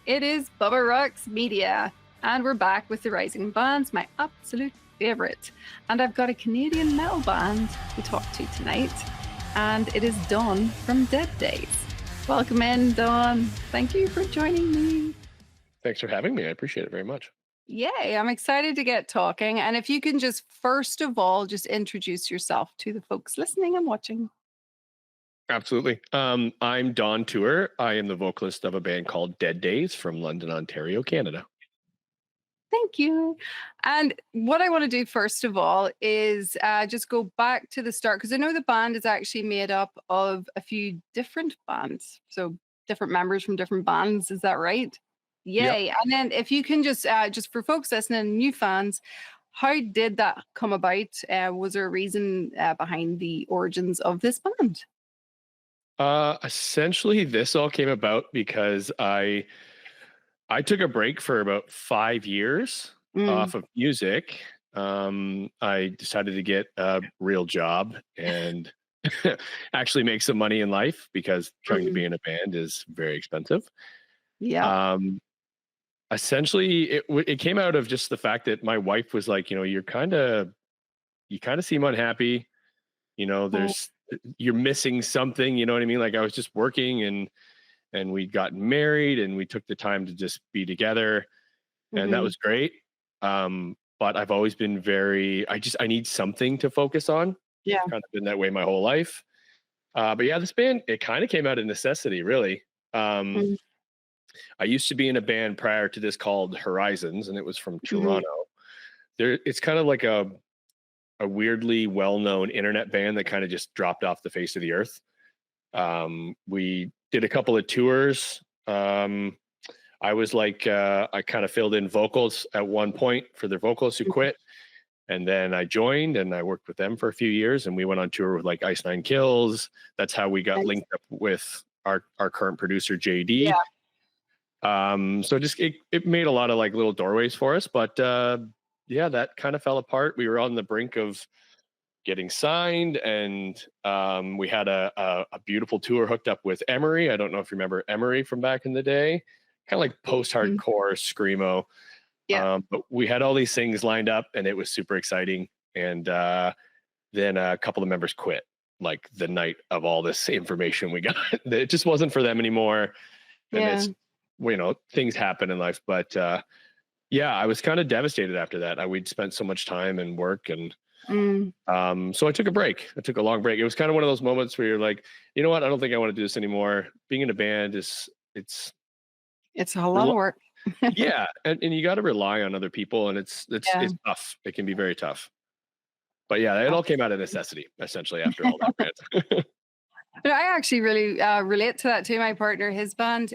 It is Bubba Rocks Media, and we're back with the Rising Bands, my absolute favourite. And I've got a Canadian metal band to talk to tonight, and it is Dawn from Dead Days. Welcome in, Dawn. Thank you for joining me. Thanks for having me. I appreciate it very much. Yay, I'm excited to get talking. And if you can just first of all, just introduce yourself to the folks listening and watching. Absolutely. I'm Don Tour. I am the vocalist of a band called Dead Days from London, Ontario, Canada. Thank you. And what I want to do first of all is just go back to the start because I know the band is actually made up of a few different bands. So different members from different bands. Is that right? Yep. Yay. And then if you can just for folks listening, new fans, how did that come about? Was there a reason behind the origins of this band? Essentially, this all came about because I took a break for about 5 years Mm, off of music. I decided to get a real job and actually make some money in life because trying to mm, be in a band is very expensive. yeah. Um, Essentially, it came out of just the fact that my wife was like, you kind of seem unhappy. Oh, There's you're missing something. You know what I mean? Like I was just working and we'd gotten married and we took the time to just be together, and that mhm. was great. But I've always been I need something to focus on. Yeah. I've kind of been that way my whole life. But yeah, this band, it kind of came out of necessity, really. Um, Mm, I used to be in a band prior to this called Horizons, and it was from mhm. Toronto. It's kind of like a weirdly well-known internet band that kind of just dropped off the face of the earth. We did a couple of tours. I was like, I kind of filled in vocals at one point for their vocalists who quit. And then I joined and I worked with them for a few years and we went on tour with like Ice Nine Kills. That's how we got Nice. linked up with our current producer, Yeah. JD. So just it made a lot of like little doorways for us. But yeah, that kind of fell apart. We were on the brink of getting signed and we had a beautiful tour hooked up with Emery. I don't know if you remember Emery from back in the day, kind of like Mhm. post-hardcore screamo. Yeah. But we had all these things lined up and it was super exciting. And then a couple of members quit like the night of all this information we got. It just wasn't for them anymore. And Yeah. it's, things happen in life. But yeah, I was kind of devastated after that. We'd spent so much time and work, and Mm. so I took a break. I took a long break. It was kind of one of those moments where you're like, you know what? I don't think I want to do this anymore. Being in a band it's It's a lot of rel- work. yeah, and you got to rely on other people, and Yeah. it's tough. It can be very tough. But yeah, it all came out of necessity, essentially, after all that rant. But I actually really relate to that too. My partner, his band,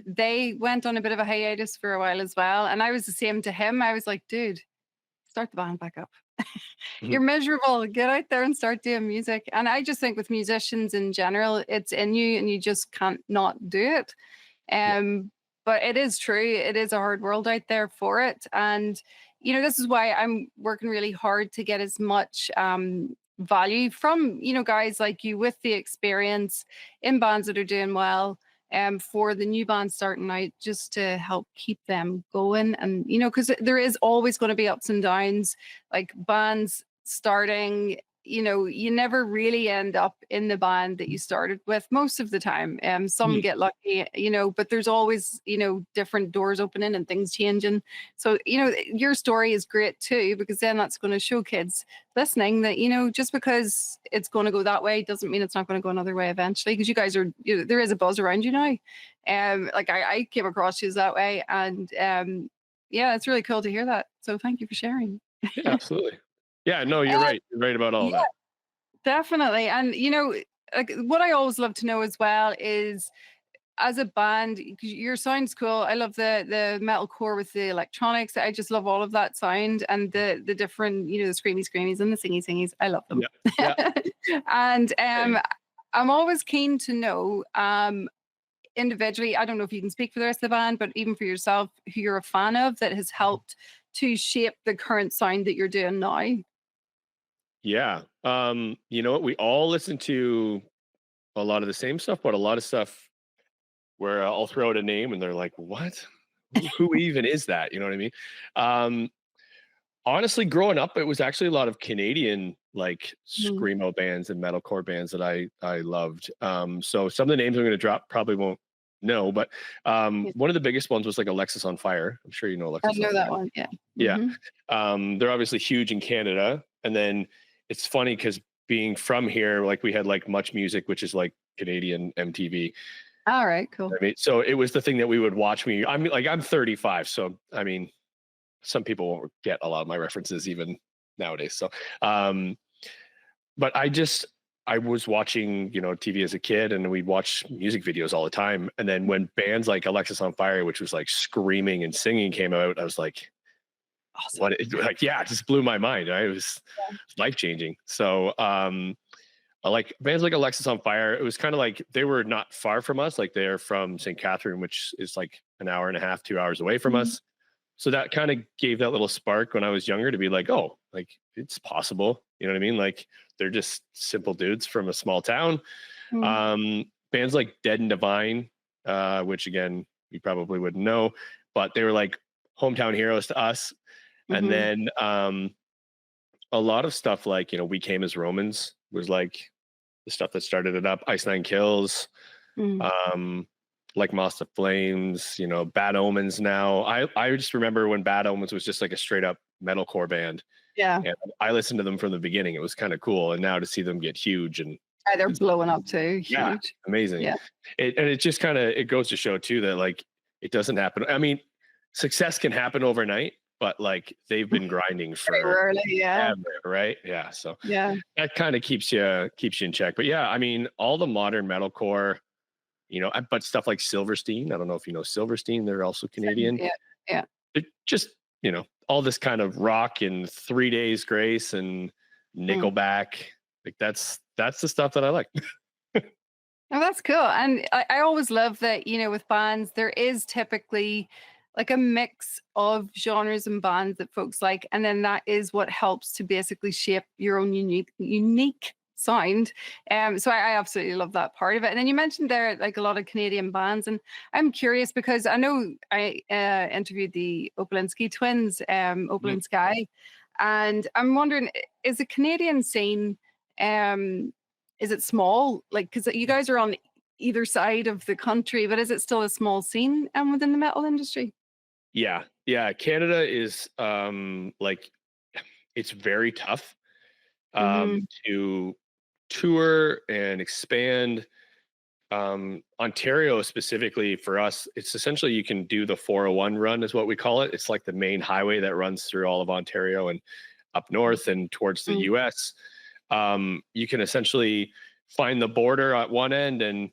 they went on a bit of a hiatus for a while as well. And I was the same to him. I was like, dude, start the band back up. You're Mhm. miserable. Get out there and start doing music. And I just think with musicians in general, it's in you and you just can't not do it. Yeah. Um, but it is true. It is a hard world out there for it. And, this is why I'm working really hard to get as much value from, guys like you with the experience in bands that are doing well. For the new bands starting out, just to help keep them going. And, because there is always going to be ups and downs, like bands starting, you never really end up in the band that you started with most of the time. Some Mhm. get lucky, but there's always, different doors opening and things changing. So, your story is great too, because then that's going to show kids listening that, just because it's going to go that way doesn't mean it's not going to go another way eventually. Because you guys are, there is a buzz around you now. Like I came across you that way. And yeah, it's really cool to hear that. So thank you for sharing. Yeah, absolutely. Yeah, no, you're Uh, right. You're right about all of yeah, that. definitely. And like what I always love to know as well is as a band, 'cause your sound's cool. I love the metalcore with the electronics. I just love all of that sound and the different, the screamy screamies and the singy singies. I love them. Yeah. Yeah. And Same. I'm always keen to know individually, I don't know if you can speak for the rest of the band, but even for yourself, who you're a fan of that has helped to shape the current sound that you're doing now. Yeah. You know what? We all listen to a lot of the same stuff, but a lot of stuff where I'll throw out a name and they're like, "What? Who even is that?" You know what I mean? Um, Honestly, growing up, it was actually a lot of Canadian like Mm. screamo bands and metalcore bands that I loved. So some of the names I'm going to drop probably won't know, but Yeah. one of the biggest ones was like Alexis on Fire. I'm sure you know I Alexis on know that Fire. one. Yeah. Yeah, Hmm. they're obviously huge in Canada, and then it's funny because being from here, like we had like Much Music, which is like Canadian MTV. All right. Cool. I mean, so it was the thing that we would watch. I'm 35, so I mean, some people won't get a lot of my references even nowadays. So, um, but I was watching, TV as a kid, and we'd watch music videos all the time. And then when bands like Alexis on Fire, which was like screaming and singing, came out, I was like, Awesome. what? Like, yeah, it just blew my mind. Right? It was Yeah. life changing. So, I like bands like Alexis on Fire. It was kind of like they were not far from us. Like they're from St. Catherine, which is like an hour and a half, 2 hours away from Mhm. us. So that kind of gave that little spark when I was younger to be like, oh, like it's possible. You know what I mean? Like they're just simple dudes from a small town. Mm. Bands like Dead and Divine, which again, you probably wouldn't know, but they were like hometown heroes to us. And Mhm. then a lot of stuff like, We Came as Romans was like the stuff that started it up. Ice Nine Kills, Mm. um, like Moss of Flames, Bad Omens now. I just remember when Bad Omens was just like a straight up metalcore band. Yeah. And I listened to them from the beginning. It was kind of cool. And now to see them get huge and They're it's, blowing up too. yeah, Huge. amazing. Yeah. And it just kind of it goes to show too that like it doesn't happen. I mean, success can happen overnight, but like they've been grinding Very for rarely. Yeah. ever, right? Yeah. So Yeah. that kind of keeps you in check. But yeah, I mean, all the modern metalcore, but stuff like Silverstein. I don't know if you know Silverstein. They're also Same. Canadian. Yeah. Yeah. It just all this kind of rock and 3 Days Grace and Mm. Nickelback. Like that's the stuff that I like. Oh, that's cool. And I always love that, with bands, there is typically like a mix of genres and bands that folks like. And then that is what helps to basically shape your own unique sound. So I absolutely love that part of it. And then you mentioned there like a lot of Canadian bands. And I'm curious because I know I interviewed the Opalinsky twins, Opal Mhm. and Sky. And I'm wondering, is the Canadian scene um is it small? Like, because you guys are on either side of the country, but is it still a small scene within the metal industry? Yeah, yeah. Canada is like it's very tough Mhm. to tour and expand. Ontario specifically for us, it's essentially you can do the 401 run is what we call it. It's like the main highway that runs through all of Ontario and up north and towards the Mm. US. You can essentially find the border at one end and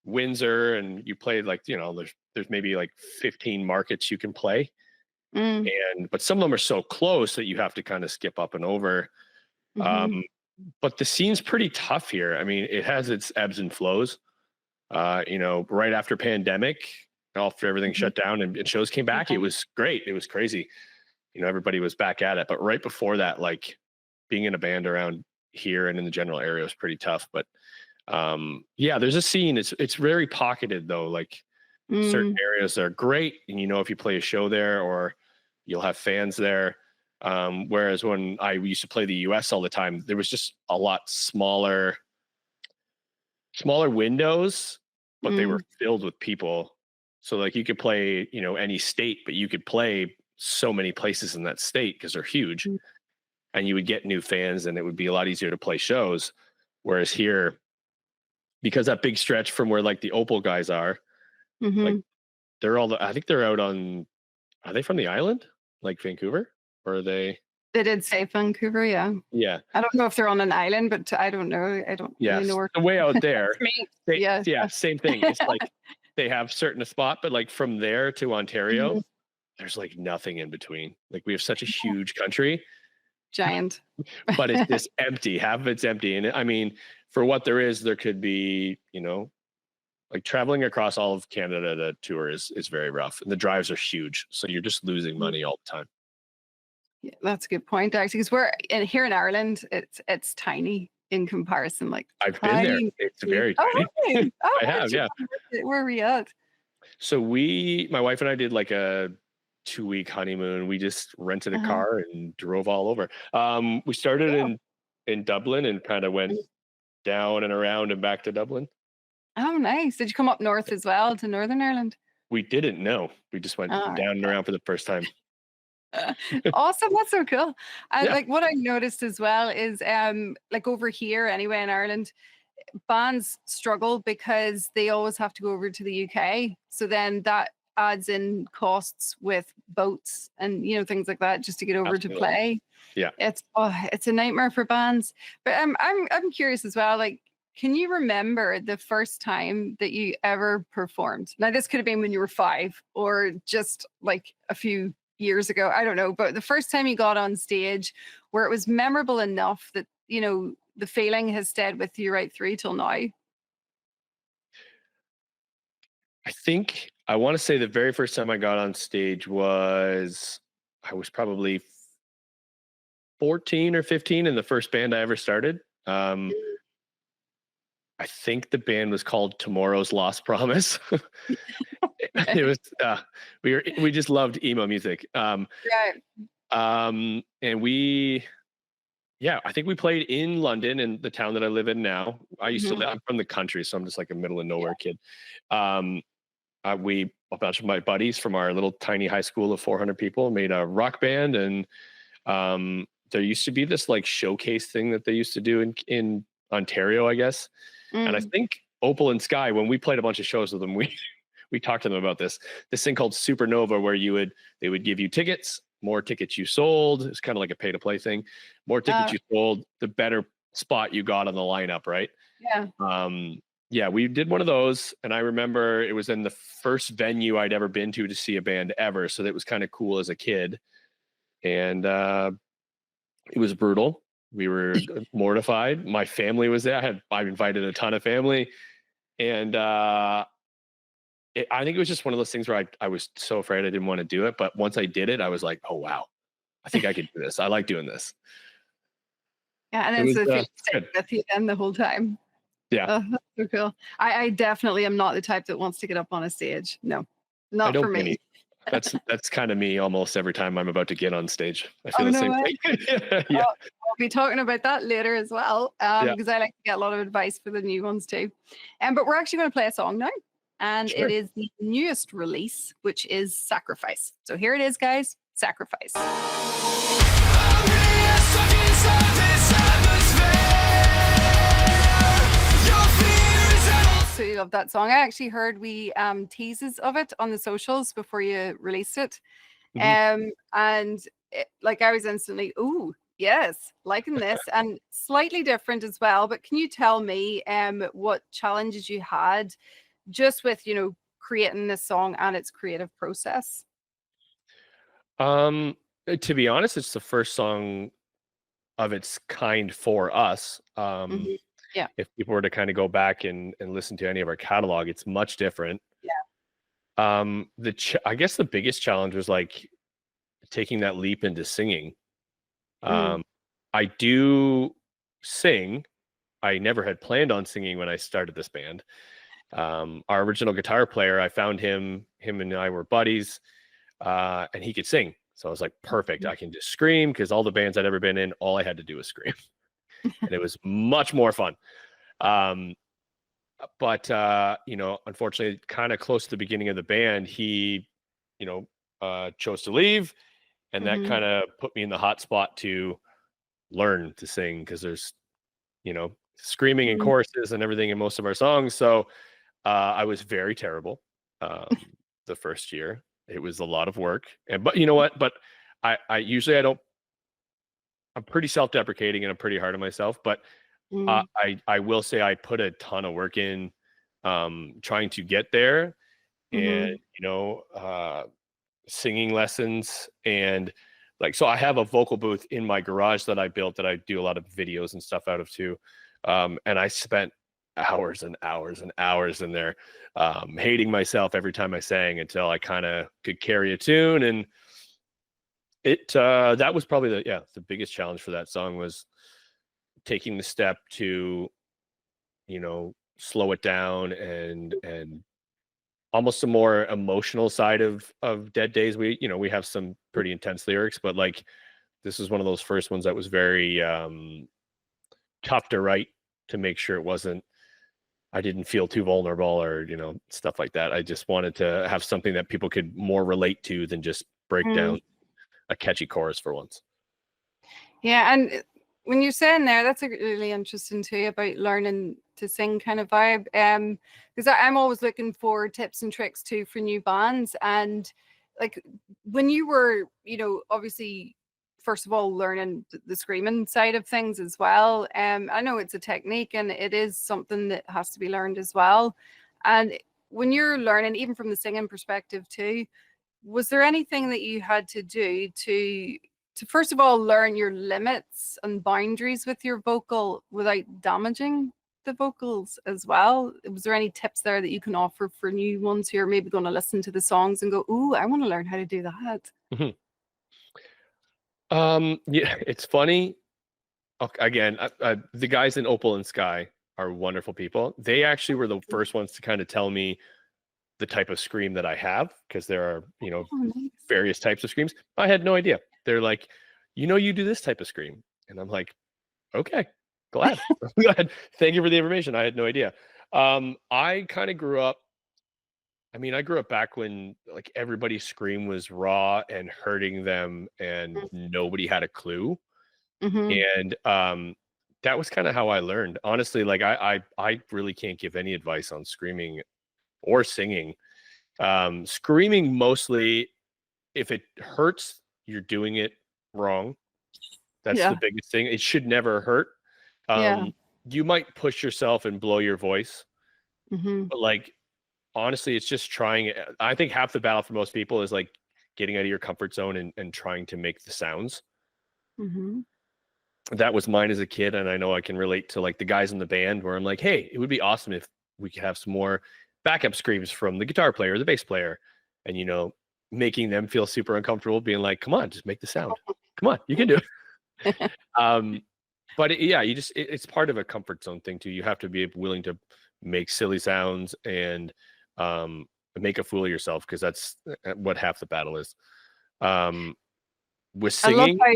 Windsor, and you play like, there's maybe like 15 markets you can play. Mm. But some of them are so close that you have to kind of skip up and over. Mhm. Um, but the scene's pretty tough here. I mean, it has its ebbs and flows. Right after pandemic, after everything Mhm. shut down and shows came back, it Yeah. was great. It was crazy. Everybody was back at it. But right before that, like being in a band around here and in the general area was pretty tough. But yeah, there's a scene. It's very pocketed though. Like certain Mm. areas are great, and if you play a show there or you'll have fans there. Whereas when I used to play the US all the time, there was just a lot smaller windows, but they were Mm. filled with people. So like you could play, any state, but you could play so many places in that state because they're huge, Mm. and you would get new fans, and it would be a lot easier to play shows. Whereas here, because that big stretch from where like the Opal guys are, like Mhm. I think they're out on. Are they from the island, like Vancouver, or are they? They did say Vancouver, yeah. Yeah, I don't know if they're on an island, but I don't know. I don't really know yes, where the way out that's there. me. They, Yeah. yeah, same thing. It's like they have certain spot, but like from there to Ontario, Mhm. there's like nothing in between. Like we have such a huge country, Giant. but it's just empty. Half of it's empty. And I mean, for what there is, there could be, like traveling across all of Canada to tour is very rough. And the drives are huge. So you're just losing money all the time. Yeah, that's a good point, actually, because here in Ireland, it's tiny in comparison, like I've been there. tiny. It's very Oh, tiny. really? Oh, I where'd have, you yeah. where are we at? So my wife and I did like a 2-week honeymoon. We just rented a Uh-huh. car and drove all over. We started Cool. in Dublin and kind of went down and around and back to Dublin. Oh, nice. Did you come up north as well to Northern Ireland? We didn't know. We just went All right. down and around for the first time. Awesome, that's so cool. And Yeah, like what I noticed as well is like over here anyway in Ireland, bands struggle because they always have to go over to the UK. So then that adds in costs with boats and things like that just to get over to absolutely. play. Yeah. It's a nightmare for bands. But I'm curious as well. Like, can you remember the first time that you ever performed? Now, this could have been when you were 5 or just like a few years ago. I don't know. But the first time you got on stage where it was memorable enough that the feeling has stayed with you right through till now. I think I want to say the very first time I got on stage was I was probably 14 or 15 in the first band I ever started. I think the band was called Tomorrow's Lost Promise. It Okay. was we just loved emo music. Right. And I think we played in London, in the town that I live in now. Mhm. I'm from the country, so I'm just like a middle of Yeah. nowhere kid. Um, we a bunch of my buddies from our little tiny high school of 400 people made a rock band, and there used to be this like showcase thing that they used to do in Ontario, I guess. And I Mm. think Opal and Sky, when we played a bunch of shows with them, we talked to them about this thing called Supernova, where they would give you tickets. More tickets you sold, it's kind of like a pay to play thing. More tickets Uh, you sold, the better spot you got on the lineup, right? yeah. Um, yeah, we did one of those, and I remember it was in the first venue I'd ever been to see a band ever, so that was kind of cool as a kid. And it was brutal. We were mortified. My family was there. I invited a ton of family, and I think it was just one of those things where I was so afraid I didn't want to do it, but once I did it, I was like, oh wow, I think I could do this. I like doing this. Yeah, and It then was so the feeling stayed good. with you then the whole time. Yeah, Oh, that's so cool. I definitely am not the type that wants to get up on a stage. No, I not for don't get me. any. That's kind of me almost every time I'm about to get on stage. I feel Oh, the no same way. thing. Yeah, Oh, yeah, I'll be talking about that later as well, yeah. because I like to get a lot of advice for the new ones too. But we're actually going to play a song now, and it Sure. is the newest release, which is Sacrifice. So here it is, guys. Sacrifice. So you love that song. I actually heard we teases of it on the socials before you released it. Mhm. And like I was instantly, ooh, yes, liking this and slightly different as well. But can you tell me what challenges you had just with, creating this song and its creative process? Um, to be honest, it's the first song of its kind for us. Hmm. Yeah. If people were to kind of go back and listen to any of our catalog, it's much different. Yeah. I guess the biggest challenge was like taking that leap into singing. Mm. Um, I do sing. I never had planned on singing when I started this band. Our original guitar player, I found him and I were buddies, and he could sing. So I was like, perfect. I can just scream, because all the bands I'd ever been in, all I had to do was scream. And it was much more fun. Um, but unfortunately, kind of close to the beginning of the band, he, chose to leave, and that Hmm. kind of put me in the hot spot to learn to sing, because there's screaming and Hmm. choruses and everything in most of our songs. So I was very terrible the first year. It was a lot of work, but you know what? But I usually I don't. I'm pretty self-deprecating and I'm pretty hard on myself. But Mm. I will say I put a ton of work in, trying to get there, and Hmm. singing lessons, and like, so I have a vocal booth in my garage that I built that I do a lot of videos and stuff out of too. And I spent hours and hours and hours in there, hating myself every time I sang, until I kind of could carry a tune. And that was probably the biggest challenge for that song, was taking the step to slow it down and almost a more emotional side of Dead Days. We have some pretty intense lyrics, but like this is one of those first ones that was very tough to write, to make sure it wasn't, I didn't feel too vulnerable or stuff like that. I just wanted to have something that people could more relate to than just break down Mm. a catchy chorus for once. Yeah, and when you're saying there, that's a really interesting too about learning to sing kind of vibe. Because I'm always looking for tips and tricks too for new bands. And like when you were, obviously, first of all, learning the screaming side of things as well. I know it's a technique and it is something that has to be learned as well. And when you're learning, even from the singing perspective too, was there anything that you had to do to first of all learn your limits and boundaries with your vocal without damaging the vocals as well? Was there any tips there that you can offer for new ones who are maybe going to listen to the songs and go, "Ooh, I want to learn how to do that"? Mhm. Yeah, it's funny. Again, the guys in Opal and Sky are wonderful people. They actually were the first ones to kind of tell me the type of scream that I have, because there are, Oh, nice. various types of screams. I had no idea. They're like, you do this type of scream. And I'm like, okay, glad. Glad. Thank you for the information. I had no idea. I kind of grew up, I grew up back when like everybody's scream was raw and hurting them and nobody had a clue. Mm-hmm. And that was kind of how I learned. Honestly, like I really can't give any advice on screaming or singing. Screaming mostly, if it hurts, you're doing it wrong. That's the Yeah. biggest thing. It should never hurt. Yeah. Um, you might push yourself and blow your voice, Mm-hmm. but like honestly, it's just trying it. I think half the battle for most people is like getting out of your comfort zone and trying to make the sounds. Mm-hmm. That was mine as a kid, and I know I can relate to like the guys in the band where I'm like, hey, it would be awesome if we could have some more backup screams from the guitar player or the bass player, and making them feel super uncomfortable, being like, come on, just make the sound. Come on, you can do it. um but yeah, it's part of a comfort zone thing too. You have to be willing to make silly sounds and make a fool of yourself, because that's what half the battle is. With I love singing. how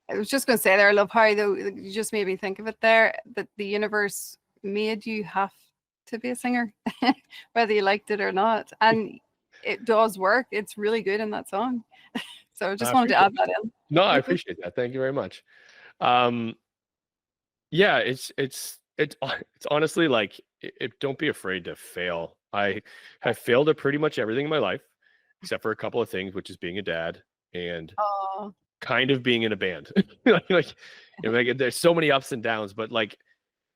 I was just going to say there, I love how though you just made me think of it there, that the universe made you have to be a singer, whether you liked it or not. And it does work. It's really good in that song. So I I just wanted to appreciate add that in. No, I appreciate that. Thank you very much. Um, yeah, it's honestly like don't be afraid to fail. I have failed at pretty much everything in my life, except for a couple of things, which is being a dad and Oh, kind of being in a band. Like there's so many ups and downs, but like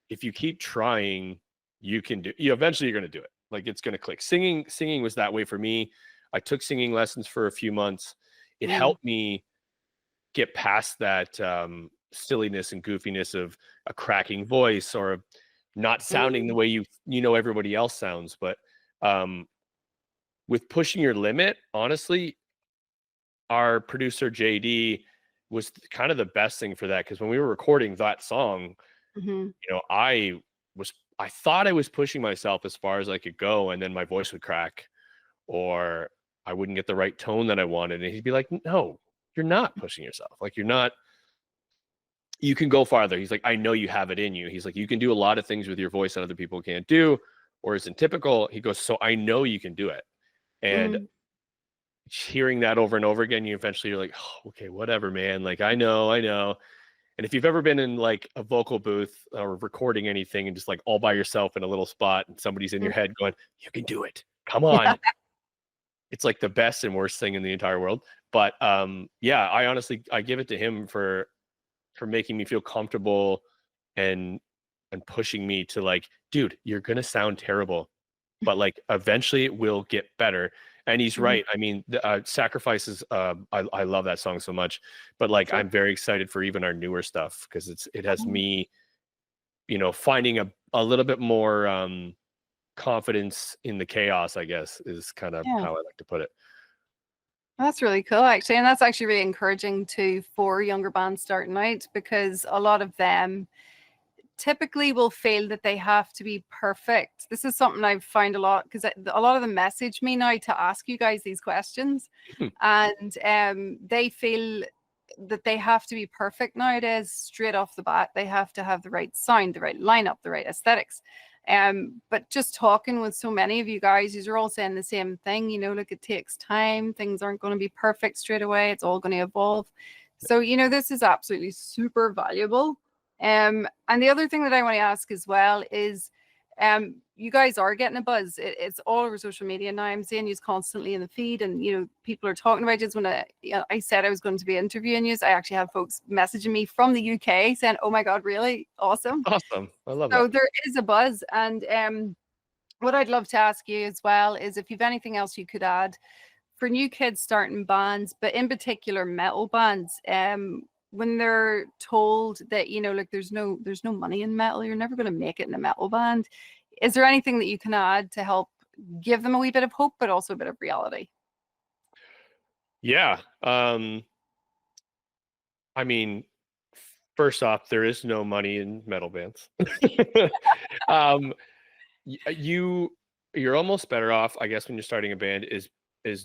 if you keep trying, you can do. Eventually, you're going to do it. Like it's going to click. Singing was that way for me. I took singing lessons for a few months. It mm, helped me get past that silliness and goofiness of a cracking voice or not sounding the mm, way everybody else sounds. But um, with pushing your limit, honestly, our producer JD was kind of the best thing for that, because when we were recording that song, mm-hmm, I thought I was pushing myself as far as I could go, and then my voice would crack, or I wouldn't get the right tone that I wanted, and he'd be like, "No, you're not pushing yourself. Like you're not. You can go farther." He's like, "I know you have it in you." He's like, "You can do a lot of things with your voice that other people can't do, or isn't typical." He goes, "So I know you can do it." And mm, hearing that over and over again, you're like, oh, okay, whatever, man. Like I know. And if you've ever been in like a vocal booth or recording anything and just like all by yourself in a little spot and somebody's in mm. your head going, you can do it. Come Yeah. on. It's like the best and worst thing in the entire world. But yeah, I give it to him for making me feel comfortable and pushing me to like, dude, you're gonna sound terrible, but like eventually it will get better. And he's Mhm. right. Sacrifices, I love that song so much, but like Sure. I'm very excited for even our newer stuff, because it has me finding a little bit more confidence in the chaos, I guess, is kind of Yeah. how I like to put it. That's really cool, actually. And that's actually really encouraging too for younger bands starting out, because a lot of them typically will feel that they have to be perfect. This is something I've found a lot, because a lot of them message me now to ask you guys these questions, Hmm. and they feel that they have to be perfect nowadays straight off the bat. They have to have the right sound, the right lineup, the right aesthetics. But just talking with so many of you guys, you're all saying the same thing. You know, look, it takes time. Things aren't going to be perfect straight away. It's all going to evolve. So, you know, this is absolutely super valuable. And the other thing that I want to ask as well is, you guys are getting a buzz. It's all over social media now. I'm seeing you constantly in the feed, and you know, people are talking about it. When I said I was going to be interviewing you, I actually have folks messaging me from the UK saying, "Oh my God, really awesome!" Awesome. I love So that. there is a buzz, and what I'd love to ask you as well is if you've anything else you could add for new kids starting bands, but in particular metal bands. When they're told that, you know, like there's no money in metal, you're never going to make it in a metal band. Is there anything that you can add to help give them a wee bit of hope, but also a bit of reality? Yeah. I mean, first off, there is no money in metal bands. um, you're almost better off, I guess, when you're starting a band is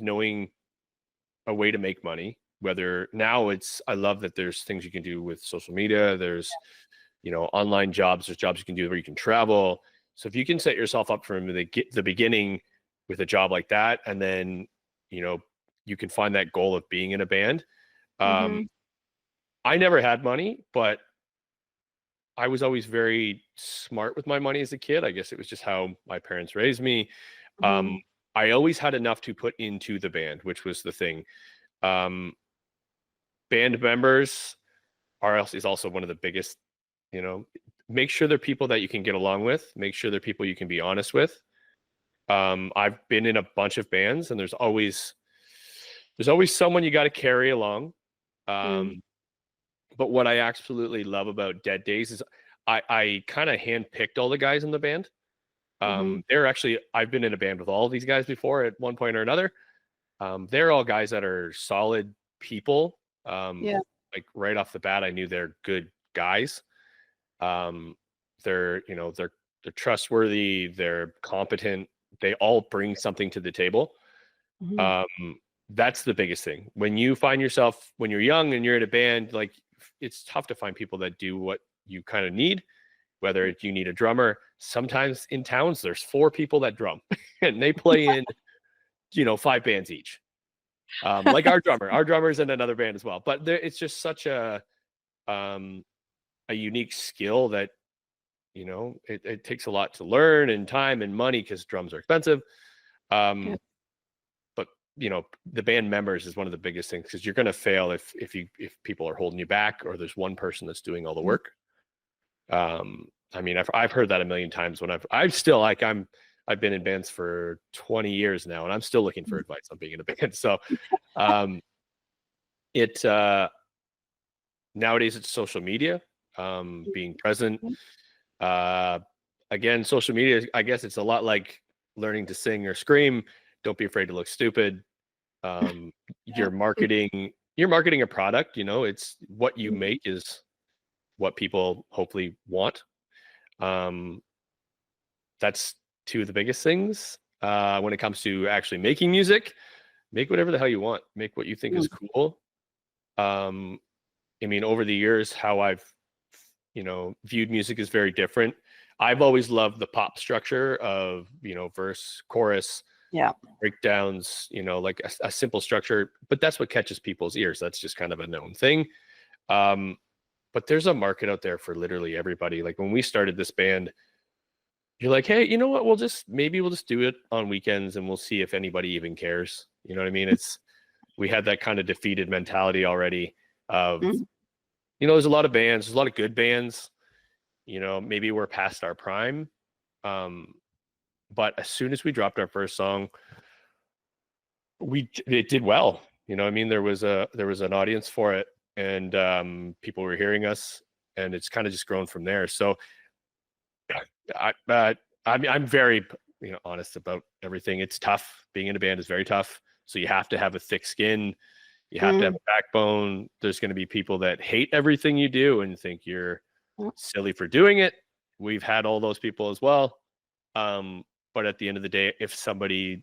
knowing a way to make money. Whether now I love that there's things you can do with social media. There's, online jobs. There's jobs you can do where you can travel. So if you can set yourself up from the beginning with a job like that, and then, you can find that goal of being in a band. Mm-hmm. I never had money, but I was always very smart with my money as a kid. I guess it was just how my parents raised me. Mm-hmm. I always had enough to put into the band, which was the thing. Um, Band members is also one of the biggest, make sure they're people that you can get along with, make sure they're people you can be honest with. I've been in a bunch of bands, and there's always someone you got to carry along. Mm-hmm. But what I absolutely love about Dead Days is I kind of handpicked all the guys in the band. Mm-hmm. I've been in a band with all these guys before at one point or another. They're all guys that are solid people. Yeah. Like right off the bat, I knew they're good guys. Um, they're trustworthy. They're competent. They all bring something to the table. Mm-hmm. Um, that's the biggest thing. When you find yourself, when you're young and you're in a band, like it's tough to find people that do what you kind of need. Whether you need a drummer, sometimes in towns there's 4 people that drum, and they play in 5 bands each. Like our drummer's in another band as well. But it's just such a unique skill that it takes a lot to learn, and time and money, because drums are expensive. Yeah. But the band members is one of the biggest things, because you're going to fail if people are holding you back, or there's one person that's doing all the work. I mean, I've heard that a million times when I've been in bands for 20 years now, and I'm still looking for advice on being in a band. So um it nowadays it's social media, being present. uh Again, social media, I guess it's a lot like learning to sing or scream. Don't be afraid to look stupid. Yeah. You're marketing a product. It's what you make is what people hopefully want. um that's 2 of the biggest things. When it comes to actually making music, make whatever the hell you want, make what you think is cool. um I mean, over the years, how I've viewed music is very different. I've always loved the pop structure of verse, chorus, Yeah. breakdowns, like a simple structure, but that's what catches people's ears. That's just kind of a known thing. um but there's a market out there for literally everybody. Like when we started this band, you're like, hey, you know what, maybe we'll just do it on weekends, and we'll see if anybody even cares. You know what I mean? We had that kind of defeated mentality already of, Mhm. there's a lot of bands, there's a lot of good bands, maybe we're past our prime. um but as soon as we dropped our first song, it did well. I mean, there was an audience for it, and people were hearing us, and it's kind of just grown from there. So I I'm very honest about everything. It's tough. Being in a band is very tough. So you have to have a thick skin. You have to have Mhm. a backbone. There's going to be people that hate everything you do and think you're silly for doing it. we've had all those people as well. But at the end of the day, if somebody,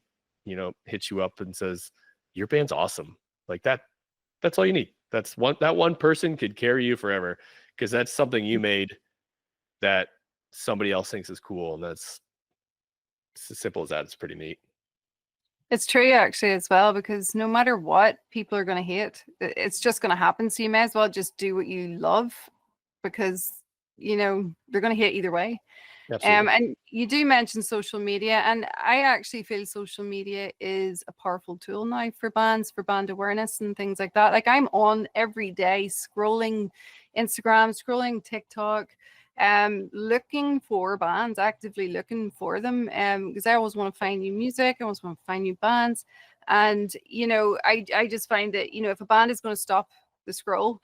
hits you up and says, your band's awesome, like that's all you need. That one person could carry you forever, because that's something you made that somebody else thinks is cool. And it's as simple as that. It's pretty neat. It's true actually as well, because no matter what, people are going to hate. It's just going to happen. So you may as well just do what you love, because they're going to hate either way. Absolutely. And you do mention social media, and I actually feel social media is a powerful tool now for bands, for band awareness and things like that. Like, I'm on every day scrolling Instagram, scrolling TikTok, looking for bands, actively looking for them, because I always want to find new music, I always want to find new bands. And I just find that if a band is going to stop the scroll,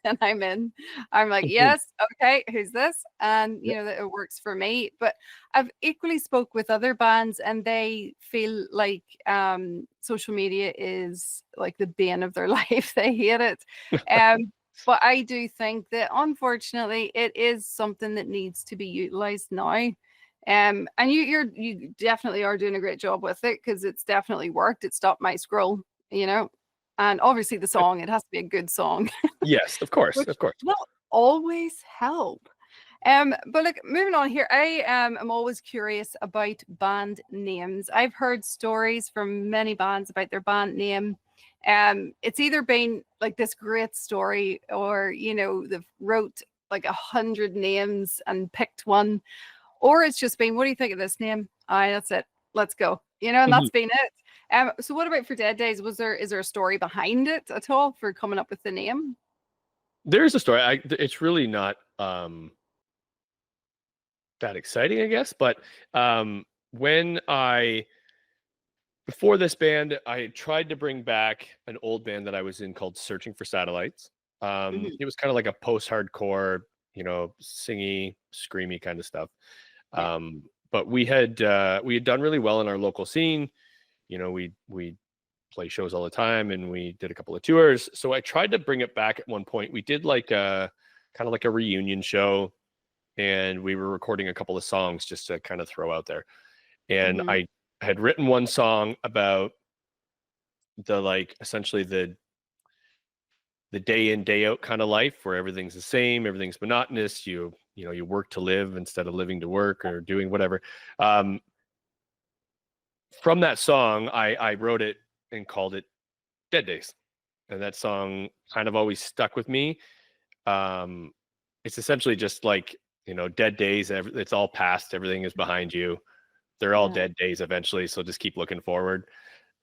and I'm in. I'm like, yes, okay, who's this? And that it works for me. But I've equally spoke with other bands, and they feel like social media is like the bane of their life. They hate it. But I do think that unfortunately it is something that needs to be utilized now. And you definitely are doing a great job with it, because it's definitely worked. It stopped my scroll. And obviously the song, it has to be a good song. Yes, of course, Which of course. will always help. But look, moving on here, I am always curious about band names. I've heard stories from many bands about their band name. It's either been like this great story, or they've wrote like 100 names and picked one, or it's just been, what do you think of this name? Aye, that's it. Let's go. And Mhm. that's been it. So what about for Dead Days? Is there a story behind it at all for coming up with the name? There's a story. It's really not that exciting, I guess. But when before this band, I tried to bring back an old band that I was in called Searching for Satellites. Mhm. It was kind of like a post-hardcore, singy, screamy kind of stuff. Yeah. But we had done really well in our local scene. We play shows all the time, and we did a couple of tours. So I tried to bring it back at one point. We did like a kind of like a reunion show, and we were recording a couple of songs just to kind of throw out there. And Mhm. I had written one song about essentially the day in day out kind of life, where everything's the same, everything's monotonous. You work to live instead of living to work, or doing whatever. Um, from that song, I wrote it and called it Dead Days, and that song kind of always stuck with me. Um, it's essentially just like, dead days. It's all past. Everything is behind you. They're all Yeah. dead days eventually. So just keep looking forward.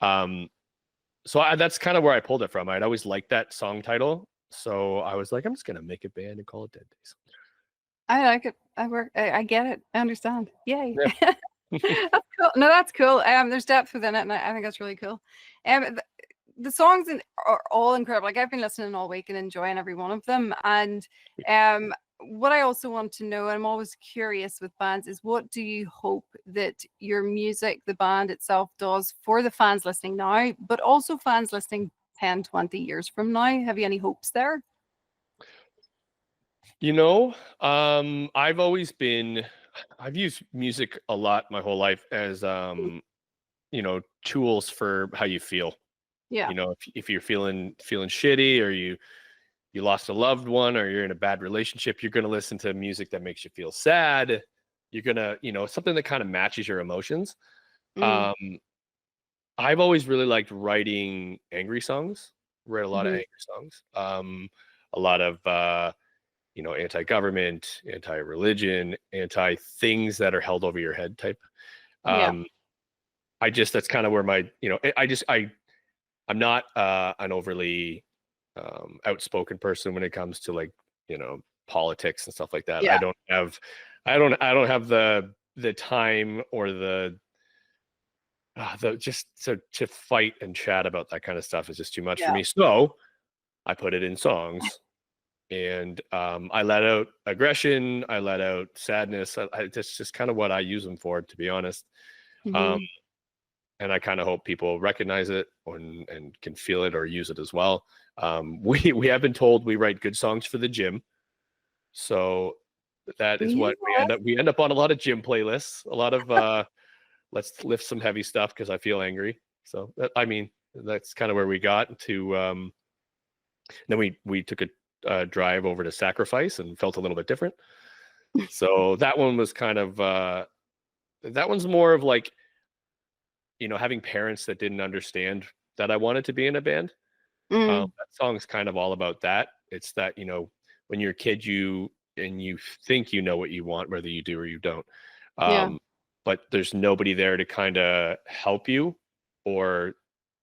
Um, so that's kind of where I pulled it from. I'd always liked that song title. So I was like, I'm just going to make a band and call it Dead Days. I like it. I get it. I understand. Yay. Yeah. That's cool. No, that's cool. There's depth within it, and I think that's really cool. The songs are all incredible. Like, I've been listening all week and enjoying every one of them. And what I also want to know, and I'm always curious with bands, is what do you hope that your music, the band itself, does for the fans listening now, but also fans listening 10, 20 years from now? Have you any hopes there? I've used music a lot my whole life as, tools for how you feel. Yeah. If you're feeling shitty, or you lost a loved one, or you're in a bad relationship, you're going to listen to music that makes you feel sad. You're going to, something that kind of matches your emotions. Mm. Um, I've always really liked writing angry songs. Write a lot of Hmm. angry songs. A lot of, anti-government, anti-religion, anti-things that are held over your head type. Yeah. Um, that's kind of where my, I'm not an overly outspoken person when it comes to, like, politics and stuff like that. Yeah. I don't have the time, or the just to fight and chat about that kind of stuff is just too much for Yeah. me. So I put it in songs, and I let out aggression, I let out sadness. That's just kind of what I use them for, to be honest. Um, Hmm. and I kind of hope people recognize it, and can feel it or use it as well. We have been told we write good songs for the gym, so That is Yeah. what we end up on a lot of gym playlists, a lot of let's lift some heavy stuff because I feel angry. So I mean, that's kind of where we got to. Then we took a drive over to Sacrifice and felt a little bit different. So that one was kind of that one's more of like, having parents that didn't understand that I wanted to be in a band. Mm, That song's kind of all about that. It's that, when you're a kid, you think you know what you want, whether you do or you don't. yeah. Um, but there's nobody there to kind of help you, or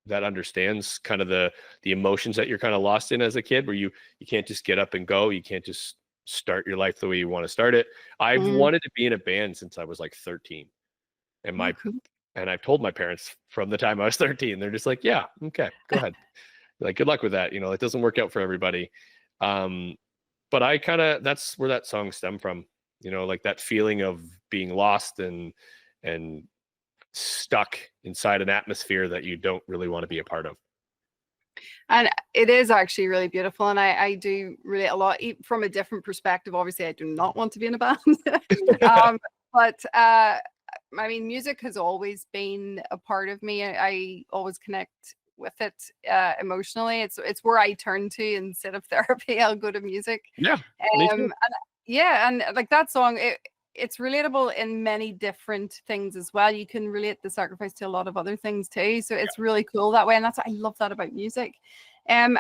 that understands kind of the emotions that you're kind of lost in as a kid, where you can't just get up and go. You can't just start your life the way you want to start it. I've Mm. wanted to be in a band since I was like 13. And Oh, my cool. and I've told my parents from the time I was 13. They're just like, yeah, okay, go ahead. Like, good luck with that. It doesn't work out for everybody. Um, but that's where that song stemmed from. Like that feeling of being lost and stuck inside an atmosphere that you don't really want to be a part of. And it is actually really beautiful. And I do relate a lot from a different perspective. Obviously, I do not want to be in a band. um, but I mean, music has always been a part of me. I always connect with it emotionally. It's where I turn to instead of therapy. I'll go to music. Yeah, me too. And yeah, and like that song, it's relatable in many different things as well. You can relate the Sacrifice to a lot of other things too. So it's really cool that way. And I love that about music. And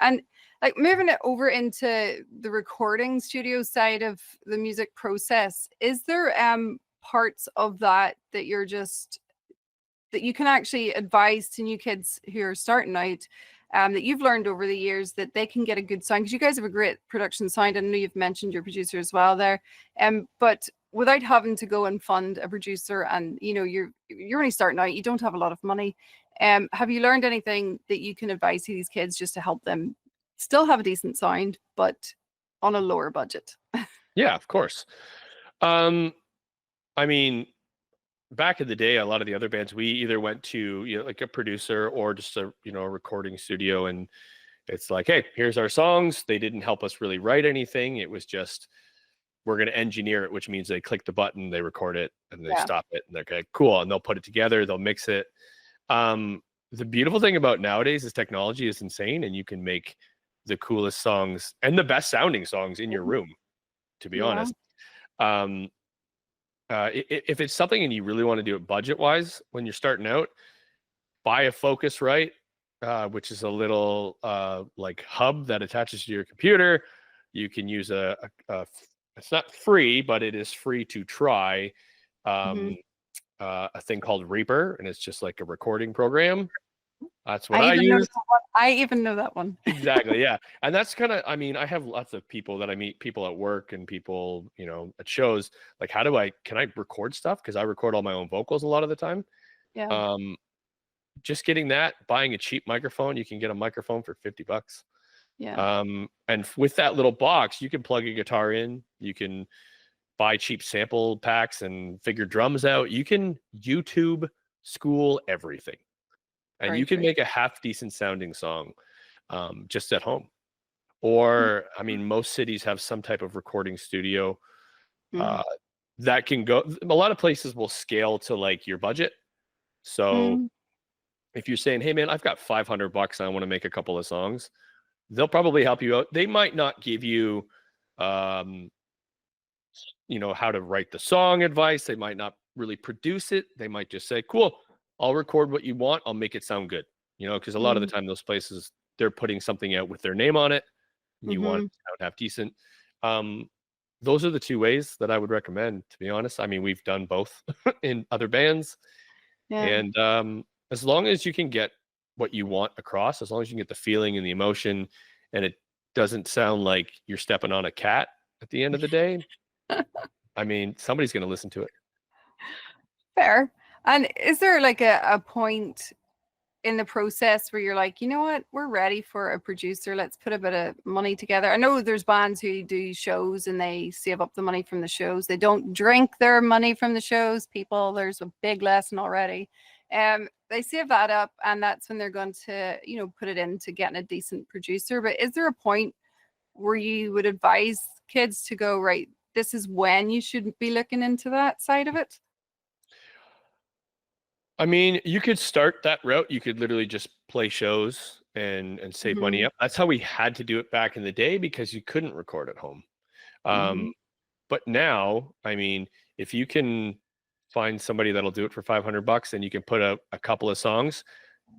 like moving it over into the recording studio side of the music process, is there parts of that you're just that you can actually advise to new kids who are starting out, that you've learned over the years that they can get a good sound? Because you guys have a great production sound. I know you've mentioned your producer as well there, but without having to go and fund a producer, and you're only starting out, you don't have a lot of money. Have you learned anything that you can advise to these kids just to help them still have a decent sound, but on a lower budget? Yeah, of course. I mean, back in the day, a lot of the other bands, we either went to like a producer or just a recording studio, and it's like, hey, here's our songs. They didn't help us really write anything. It was just, we're going to engineer it, which means they click the button, they record it, and they Yeah. stop it, and they're okay, cool, and they'll put it together, they'll mix it. The beautiful thing about nowadays is technology is insane, and you can make the coolest songs and the best sounding songs in your room, to be Yeah. honest. um if it's something and you really want to do it budget wise when you're starting out, buy a Focusrite, which is a little like hub that attaches to your computer. You can use it's not free, but it is free to try, Mhm. um, a thing called Reaper, and it's just like a recording program. That's what I I even know use. that one. I even know that one. Exactly, yeah. And that's kind of, I mean, I have lots of people that I meet, people at work and people, at shows, like, can I record stuff? Because I record all my own vocals a lot of the time. Yeah. Um, just getting that, buying a cheap microphone, you can get a microphone for $50. Yeah. And with that little box, you can plug a guitar in, you can buy cheap sample packs and figure drums out. You can YouTube school everything, and Very you can true. make a half decent sounding song, just at home. Or, I mean, most cities have some type of recording studio, Mm. uh, that can go. A lot of places will scale to like your budget. So Mm. if you're saying, hey man, I've got $500 and I want to make a couple of songs, they'll probably help you out. They might not give you, um, how to write the song advice. They might not really produce it. They might just say, cool, I'll record what you want. I'll make it sound good. Because a lot of the Mm. time those places, they're putting something out with their name on it, and you want it Mhm. to sound half decent. Um, those are the two ways that I would recommend, to be honest. I mean, we've done both in other bands. Yeah. And as long as you can get what you want across, as long as you can get the feeling and the emotion, and it doesn't sound like you're stepping on a cat at the end of the day, I mean, somebody's going to listen to it. Fair. And is there like a point in the process where you're like, you know what, we're ready for a producer. Let's put a bit of money together. I know there's bands who do shows and they save up the money from the shows. They don't drink their money from the shows. People, there's a big lesson already. They save that up, and that's when they're going to, put it into getting a decent producer. But is there a point where you would advise kids to go, right, this is when you should be looking into that side of it? I mean, you could start that route. You could literally just play shows and save money Mm-hmm. up. That's how we had to do it back in the day because you couldn't record at home. Mm-hmm. But now, I mean, if you can find somebody that'll do it for $500 and you can put a couple of songs,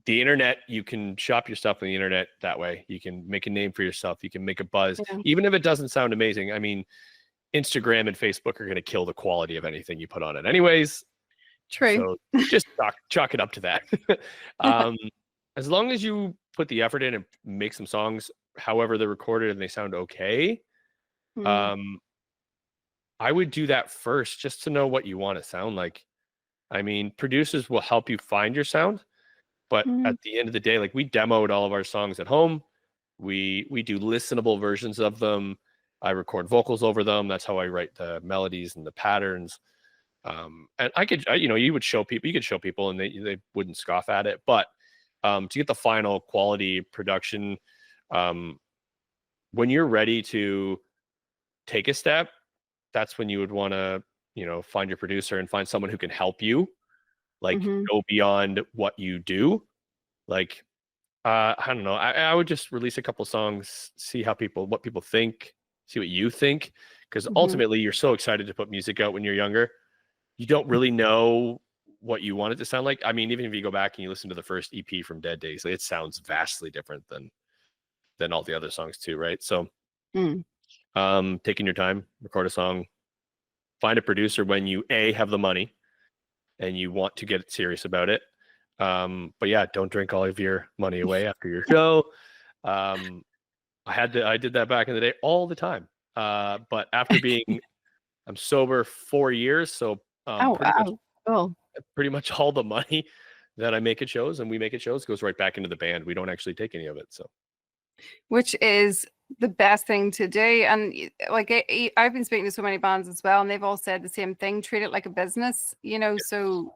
the internet, you can shop your stuff on the internet that way. You can make a name for yourself. You can make a buzz, Yeah. even if it doesn't sound amazing. I mean, Instagram and Facebook are going to kill the quality of anything you put on it, anyways. True. So just chalk it up to that. um, as long as you put the effort in and make some songs, however they're recorded and they sound okay, Mm, um, I would do that first just to know what you want to sound like. I mean, producers will help you find your sound, but mm, at the end of the day, like we demoed all of our songs at home. We do listenable versions of them. I record vocals over them. That's how I write the melodies and the patterns. And you would show people, and they wouldn't scoff at it. But to get the final quality production, um, when you're ready to take a step, that's when you would want to, find your producer and find someone who can help you, like mhm. go beyond what you do. Like, I don't know. I would just release a couple songs, see what people think, see what you think, because Mhm. ultimately you're so excited to put music out when you're younger. You don't really know what you want it to sound like. I mean, even if you go back and you listen to the first EP from Dead Days, it sounds vastly different than all the other songs too, right? So, Mm. taking your time, record a song, find a producer when you have the money and you want to get serious about it. But yeah, don't drink all of your money away after your show. Um, I did that back in the day all the time. But after I'm sober 4 years, so Oh, wow. Cool. pretty much all the money that I make at shows and we make at shows goes right back into the band. We don't actually take any of it. So Which is the best thing to do. And like I've been speaking to so many bands as well, and they've all said the same thing. Treat it like a business, so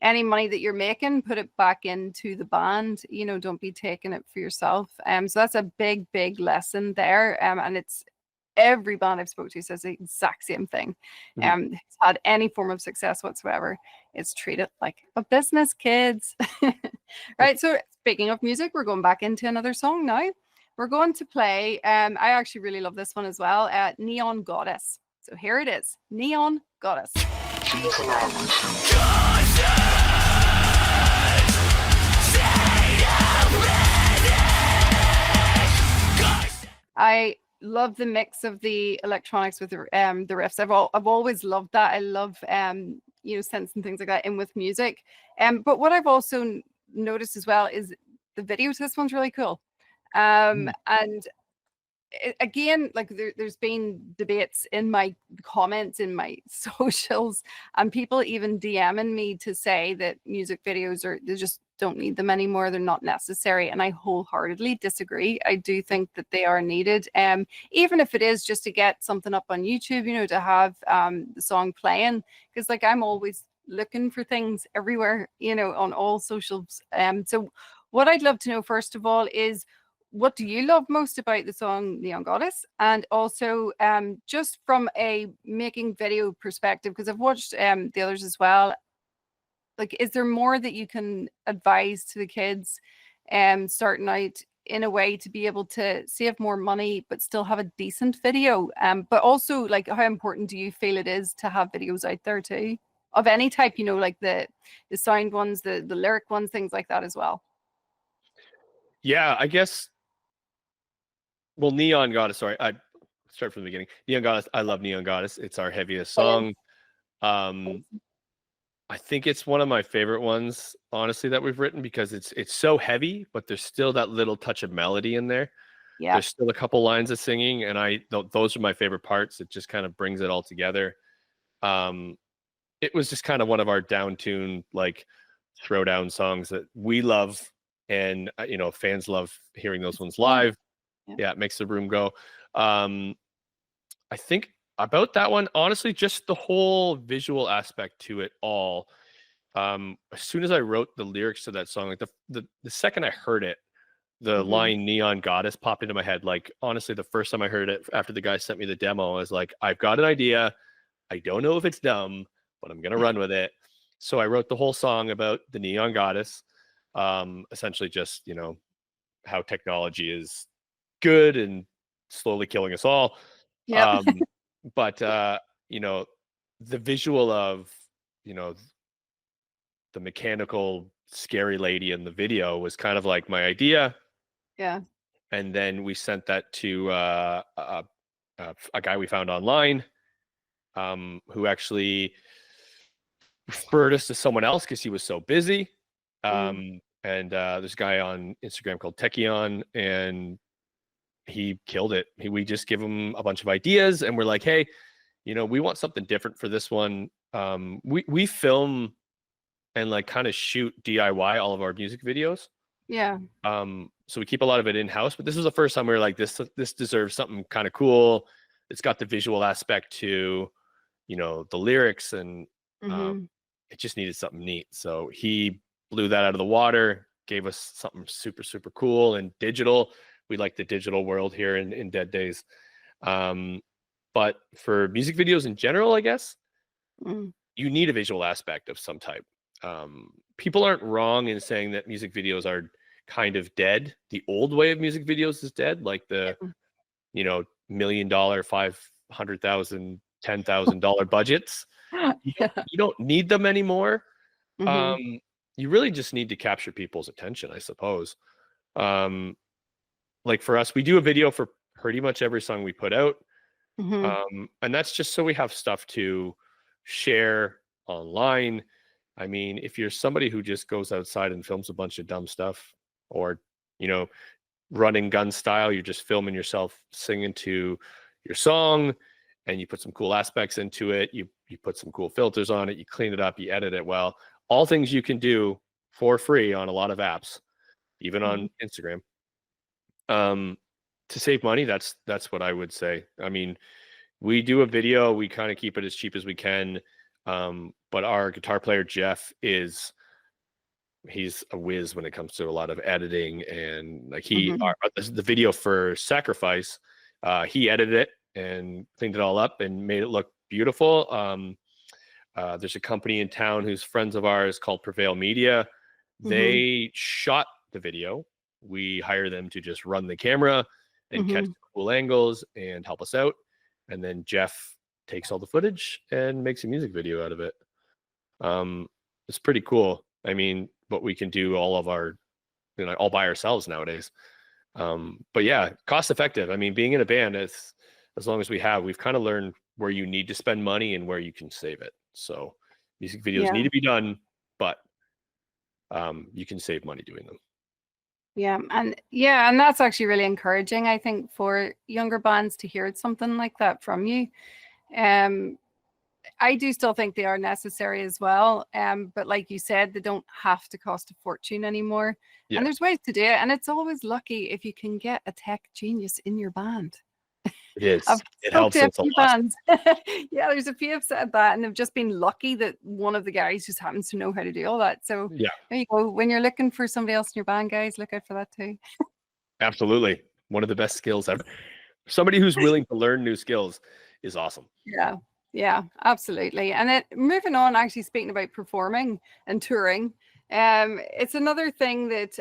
any money that you're making, put it back into the band, don't be taking it for yourself. So that's a big, big lesson there. And it's every band I've spoke to says the exact same thing. mhm. Has had any form of success whatsoever. It's treat it like a business, kids. Right. So speaking of music, we're going back into another song now. We're going to play. I actually really love this one as well. Neon Goddess. So here it is. Neon Goddess. I love the mix of the electronics with the riffs. I've always loved that. I love synths and things like that in with music. But what I've also noticed as well is the video to this one's really cool. And again, like there's been debates in my comments in my socials, and people even DMing me to say that music videos they just don't need them anymore, they're not necessary, and I wholeheartedly disagree. I do think that they are needed, even if it is just to get something up on YouTube, to have the song playing, because like I'm always looking for things everywhere, on all socials. So what I'd love to know first of all is, what do you love most about the song Neon Goddess? And also, just from a making video perspective, because I've watched the others as well, like, is there more that you can advise to the kids starting out in a way to be able to save more money but still have a decent video? But also, like, how important do you feel it is to have videos out there too? Of any type, like the sound ones, the lyric ones, things like that as well. Yeah, I guess. Well, Neon Goddess. Sorry, I start from the beginning. Neon Goddess. I love Neon Goddess. It's our heaviest Brilliant. song. I think it's one of my favorite ones, honestly, that we've written because it's so heavy, but there's still that little touch of melody in there. Yeah. There's still a couple lines of singing, and those are my favorite parts. It just kind of brings it all together. Um, it was just kind of one of our down tune, like throwdown songs that we love, and fans love hearing those ones Fun. live. Yeah. Yeah, it makes the room go. I think about that one, honestly, just the whole visual aspect to it all. As soon as I wrote the lyrics to that song, like the second I heard it, the Hmm. line "Neon Goddess" popped into my head. Like, honestly, the first time I heard it after the guy sent me the demo, I was like, I've got an idea. I don't know if it's dumb, but I'm gonna run with it. So I wrote the whole song about the Neon Goddess, essentially just, how technology is good and slowly killing us all. Yep. Um, but you know, the visual of, you know, the mechanical scary lady in the video was kind of like my idea. Yeah. And then we sent that to a guy we found online, who actually referred us to someone else because he was so busy. Mm. And There's a guy on Instagram called Techion, and he killed it. We just give him a bunch of ideas, and we're like, hey, we want something different for this one. We film and like kind of shoot DIY all of our music videos. Yeah. So we keep a lot of it in house, but this was the first time we were like, this deserves something kind of cool. It's got the visual aspect to, the lyrics, and um, Hmm. it just needed something neat. So he blew that out of the water, gave us something super, super cool and digital. We like the digital world here in Dead Days. But for music videos in general, I guess Mm. you need a visual aspect of some type. People aren't wrong in saying that music videos are kind of dead. The old way of music videos is dead, like the Yeah. $1 million, 500,000, $10,000 budgets. You don't Yeah. you don't need them anymore. Hmm. Um, you really just need to capture people's attention, I suppose. Um, like for us, we do a video for pretty much every song we put out. Hmm. And that's just so we have stuff to share online. I mean, if you're somebody who just goes outside and films a bunch of dumb stuff, or, you know, running gun style, you're just filming yourself singing to your song, and you put some cool aspects into it, you put some cool filters on it, you clean it up, you edit it well, all things you can do for free on a lot of apps, even Hmm. on Instagram. Um, to save money, that's what I would say. I mean, we do a video, we kind of keep it as cheap as we can. But our guitar player Jeff he's a whiz when it comes to a lot of editing, and like Hmm. the video for Sacrifice, he edited it and cleaned it all up and made it look beautiful. There's a company in town who's friends of ours called Prevail Media. Hmm. They shot the video. We hire them to just run the camera and catch Hmm. the cool angles and help us out. And then Jeff takes all the footage and makes a music video out of it. Um, it's pretty cool. I mean, what we can do all of our, all by ourselves nowadays. But yeah, cost effective. I mean, being in a band, as long as we've kind of learned where you need to spend money and where you can save it. So music videos need Yeah. to be done, but you can save money doing them. And that's actually really encouraging, I think, for younger bands to hear something like that from you. Um, I do still think they are necessary as well. But like you said, they don't have to cost a fortune anymore. And Yeah, there's ways to do it. And it's always lucky if you can get a tech genius in your band. it is. I've It spoke helps to a us a few lot. bands. Yeah, there's a few have said that, and they've just been lucky that one of the guys just happens to know how to do all that. So Yeah, there you go. When you're looking for somebody else in your band, guys, look out for that too. absolutely. One of the best skills ever. Somebody who's willing to learn new skills is awesome. Yeah, yeah, absolutely. And then moving on, actually speaking about performing and touring, it's another thing that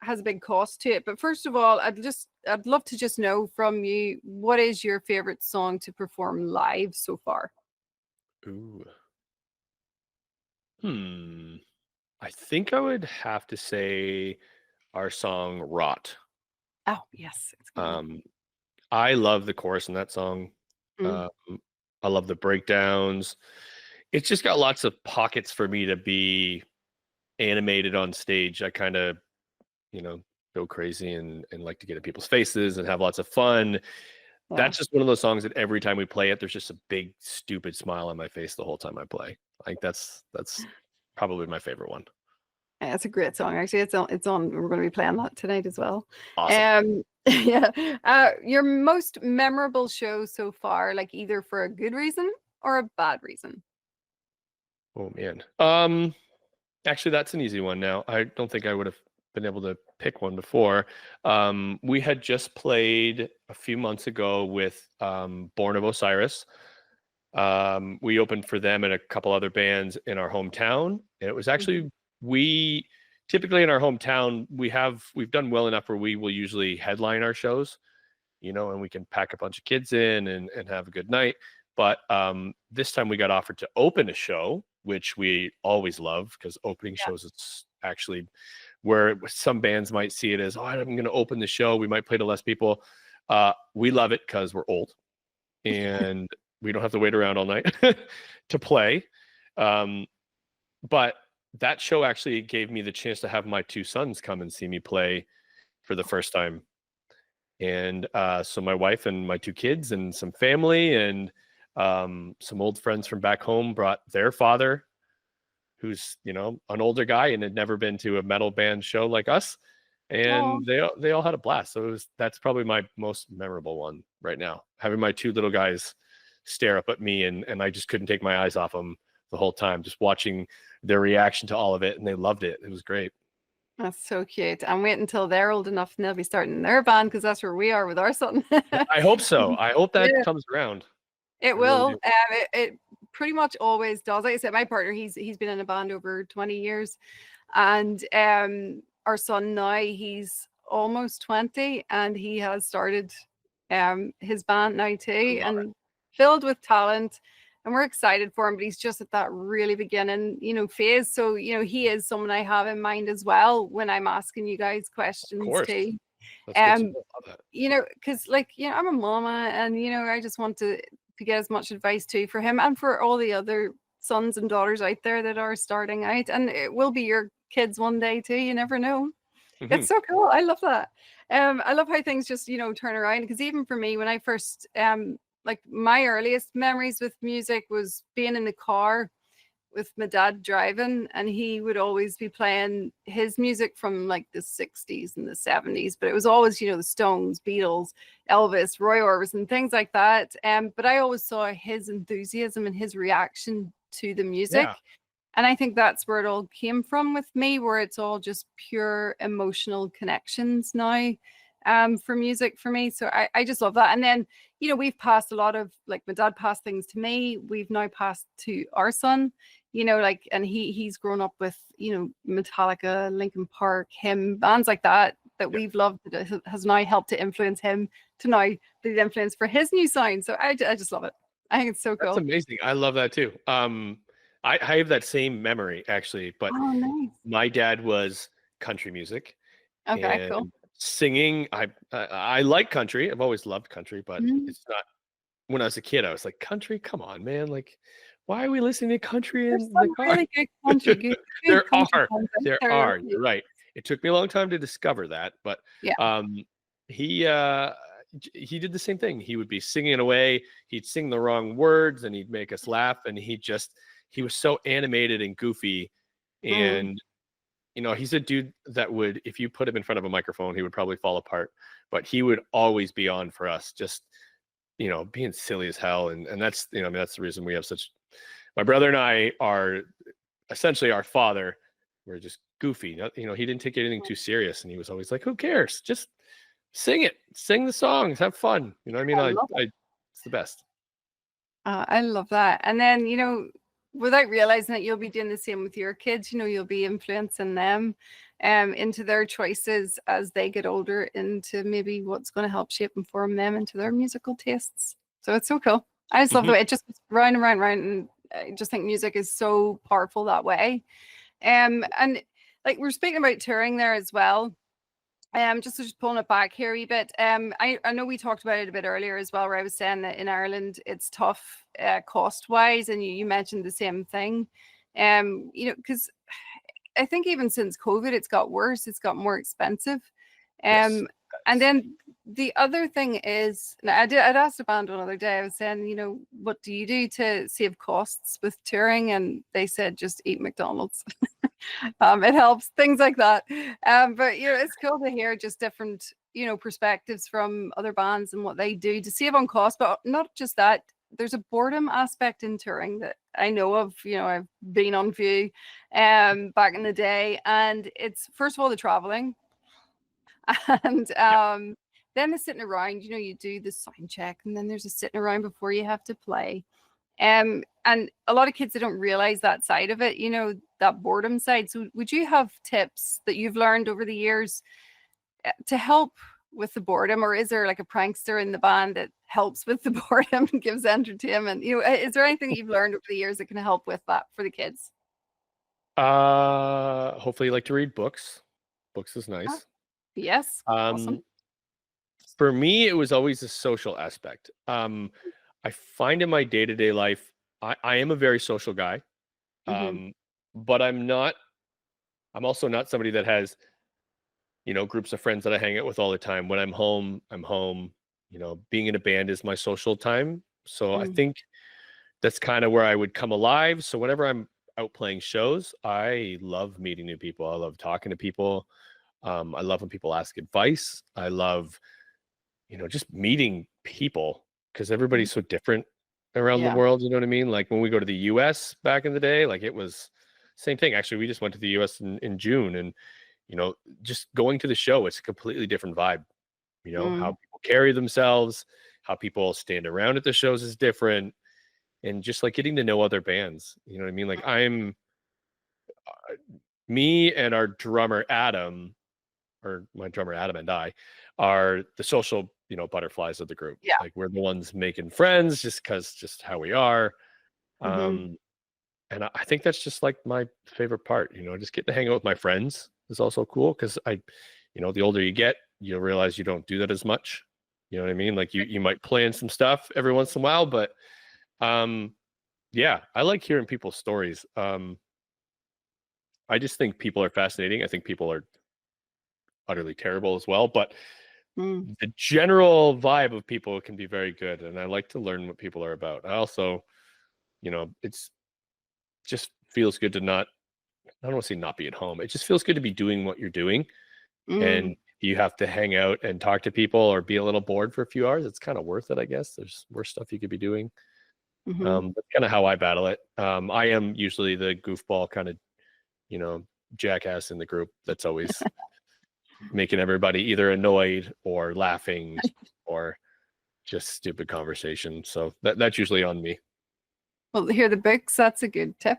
has a big cost to it. But first of all, I'd love to just know from you, what is your favorite song to perform live so far? Ooh. Hmm. I think I would have to say our song "Rot." Oh, yes, it's a good one. Um, I love the chorus in that song. Mm, Um, I love the breakdowns. It's just got lots of pockets for me to be animated on stage. I kind of, you know, go crazy and like to get in people's faces and have lots of fun. yeah. That's just one of those songs that every time we play it, there's just a big stupid smile on my face the whole time I play. Like that's probably my favorite one. Yeah, it's a great song. Actually, it's on. We're going to be playing that tonight as well. Awesome. Yeah. Your most memorable show so far, like either for a good reason or a bad reason. Oh man. Actually, that's an easy one now. I don't think I would have been able to pick one before. We had just played a few months ago with Born of Osiris. We opened for them and a couple other bands in our hometown, and it was actually we typically in our hometown we've done well enough where we will usually headline our shows, and we can pack a bunch of kids in and have a good night. But this time we got offered to open a show, which we always love because opening shows, it's actually where some bands might see it as, oh, I'm going to open the show. We might play to less people. We love it because we're old and we don't have to wait around all night to play. But that show actually gave me the chance to have my two sons come and see me play for the first time. And so my wife and my two kids and some family and some old friends from back home brought their father, who's an older guy and had never been to a metal band show like us, and they all had a blast. So that's probably my most memorable one right now, having my two little guys stare up at me and I just couldn't take my eyes off them the whole time, just watching their reaction to all of it, and they loved it. It was great. That's so cute. I'm waiting until they're old enough and they'll be starting their band, because that's where we are with our son. I hope so. I hope that comes around. It will. It pretty much always does. Like I said, my partner, he's been in a band over 20 years, and our son now, he's almost 20, and he has started his band now too, and filled with talent. And we're excited for him, but he's just at that really beginning, phase. So, he is someone I have in mind as well when I'm asking you guys questions too. Because I'm a mama, and I just want to get as much advice too for him and for all the other sons and daughters out there that are starting out, and it will be your kids one day too. You never know. It's so cool. I love that. I love how things just turn around, because even for me, when I first like my earliest memories with music was being in the car with my dad driving, and he would always be playing his music from like the 60s and the 70s, but it was always the Stones, Beatles, Elvis, Roy Orbison, things like that. But I always saw his enthusiasm and his reaction to the music, and I think that's where it all came from with me, where it's all just pure emotional connections now for music for me. So I just love that. And then we've passed a lot of, like, my dad passed things to me, we've now passed to our son, and he's grown up with Metallica, Linkin Park, him, bands like that we've loved, that has now helped to influence him to now be the influence for his new sound. So I just love it. I think it's so cool. That's amazing. I love that too. I have that same memory actually, but nice. My dad was country music. Okay, cool. Singing, I like country. I've always loved country, but it's not. When I was a kid, I was like, country, come on, man! Like, why are we listening to country in the car? Really good country. There are. You're right. It took me a long time to discover that, but he did the same thing. He would be singing away. He'd sing the wrong words, and he'd make us laugh. And he was so animated and goofy, and he's a dude that would, if you put him in front of a microphone, he would probably fall apart, but he would always be on for us, just, being silly as hell. And that's, that's the reason we have my brother and I are essentially our father. We're just goofy. He didn't take anything too serious, and he was always like, who cares? Just sing the songs, have fun. I it's the best. I love that. And then, without realizing that, you'll be doing the same with your kids. You'll be influencing them into their choices as they get older, into maybe what's going to help shape and form them into their musical tastes. So it's so cool. I just love the way it just goes round and round and round, and I just think music is so powerful that way. And like, we're speaking about touring there as well. Just pulling it back here a wee bit. I know we talked about it a bit earlier as well, where I was saying that in Ireland it's tough cost wise, and you mentioned the same thing. Because I think even since COVID, it's got worse. It's got more expensive. Yes. And then the other thing is, I'd asked a band one other day. I was saying, what do you do to save costs with touring? And they said, just eat McDonald's. It helps, things like that. But it's cool to hear just different perspectives from other bands and what they do to save on cost. But not just that, there's a boredom aspect in touring that I know of. I've been on few back in the day, and it's first of all the traveling, and then the sitting around. You do the sound check, and then there's a sitting around before you have to play. And a lot of kids, they don't realize that side of it, that boredom side. So would you have tips that you've learned over the years to help with the boredom, or is there like a prankster in the band that helps with the boredom and gives entertainment? Is there anything that you've learned over the years that can help with that for the kids? Hopefully you like to read books. Books is Ah, nice. yes, awesome. For me, it was always a social aspect. I find in my day-to-day life, I am a very social guy. Mm-hmm. But I'm also not somebody that has, groups of friends that I hang out with all the time. When I'm home, I'm home. Being in a band is my social time. So I Mm, think that's kind of where I would come alive. So whenever I'm out playing shows, I love meeting new people. I love talking to people. I love when people ask advice. I love, just meeting people because mm, everybody's so different around the yeah. world. You know what I mean? Like when we go to the US back in the day, like it was same thing. Actually, we just went to the US in June, and, just going to the show, it's a completely different vibe. How Mm, people carry themselves, how people stand around at the shows is different. And just like getting to know other bands, you know what I mean? Like me and our drummer Adam, or my drummer Adam and I, are the social, butterflies of the group. yeah. Like we're the ones making friends just how we are. Mm-hmm. Um, and I think that's just like my favorite part, just getting to hang out with my friends is also cool because the older you get, you'll realize you don't do that as much. You know what I mean? Like you might plan some stuff every once in a while, but um, yeah, I like hearing people's stories. I just think people are fascinating. I think people are utterly terrible as well, but Mm, the general vibe of people can be very good, and I like to learn what people are about. I also, it's just feels good to not, I don't want to say not be at home. It just feels good to be doing what you're doing, mm, and you have to hang out and talk to people or be a little bored for a few hours. It's kind of worth it, I guess. There's worse stuff you could be doing. mm-hmm. That's kind of how I battle it. I am usually the goofball kind of, you know, jackass in the group that's always making everybody either annoyed or laughing or just stupid conversation. So that's usually on me. Well, here the books. That's a good tip.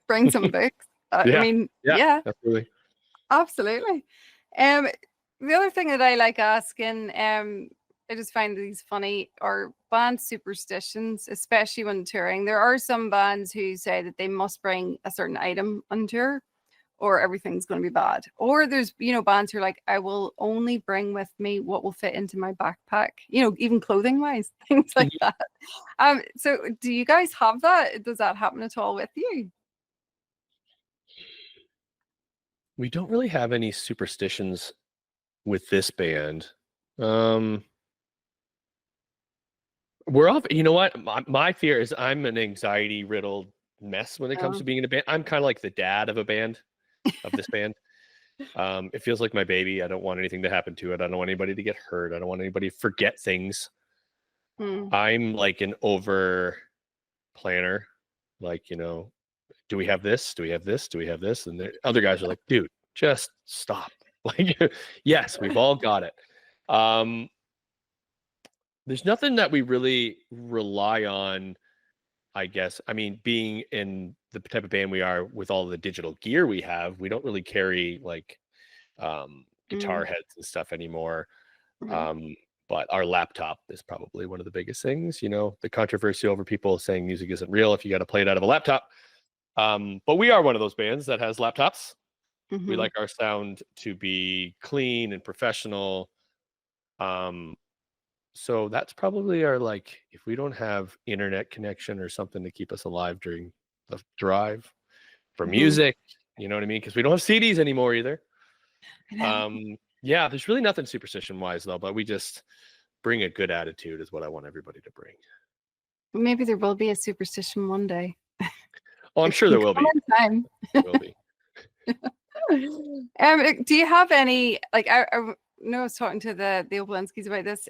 Bring some books. I Yeah. mean, Yeah. yeah, Absolutely. absolutely. Um, the other thing that I like asking, I just find these funny, are band superstitions, especially when touring. There are some bands who say that they must bring a certain item on tour, or everything's going to be bad. Or there's, bands who are like, I will only bring with me what will fit into my backpack, even clothing wise, things like Mhm. that. So do you guys have that? Does that happen at all with you? We don't really have any superstitions with this band. Um, we're off. You know what? My fear is I'm an anxiety riddled mess when it comes Uh, to being in a band. I'm kind of like the dad of a band, of this band. It feels like my baby. I don't want anything to happen to it. I don't want anybody to get hurt. I don't want anybody to forget things. hmm. I'm like an over planner. Like, do we have this? Do we have this? Do we have this? And the other guys are like, dude, just stop. Like, yes, we've all got it. Um, there's nothing that we really rely on, I guess. I mean, being in the type of band we are with all the digital gear we have, we don't really carry like guitar Mm, heads and stuff anymore. right. Um, but our laptop is probably one of the biggest things, the controversy over people saying music isn't real if you got to play it out of a laptop. But we are one of those bands that has laptops. We Hmm. like our sound to be clean and professional. Um, so that's probably our, like, if we don't have internet connection or something to keep us alive during the drive for Hmm. music, you know what I mean? Because we don't have CDs anymore either. I know. Yeah, there's really nothing superstition wise though, but we just bring a good attitude is what I want everybody to bring. Maybe there will be a superstition one day. Oh, I'm It sure can there will come be. in time. There will be. Do you have any, like, I know I was talking to the Obelenskis about this,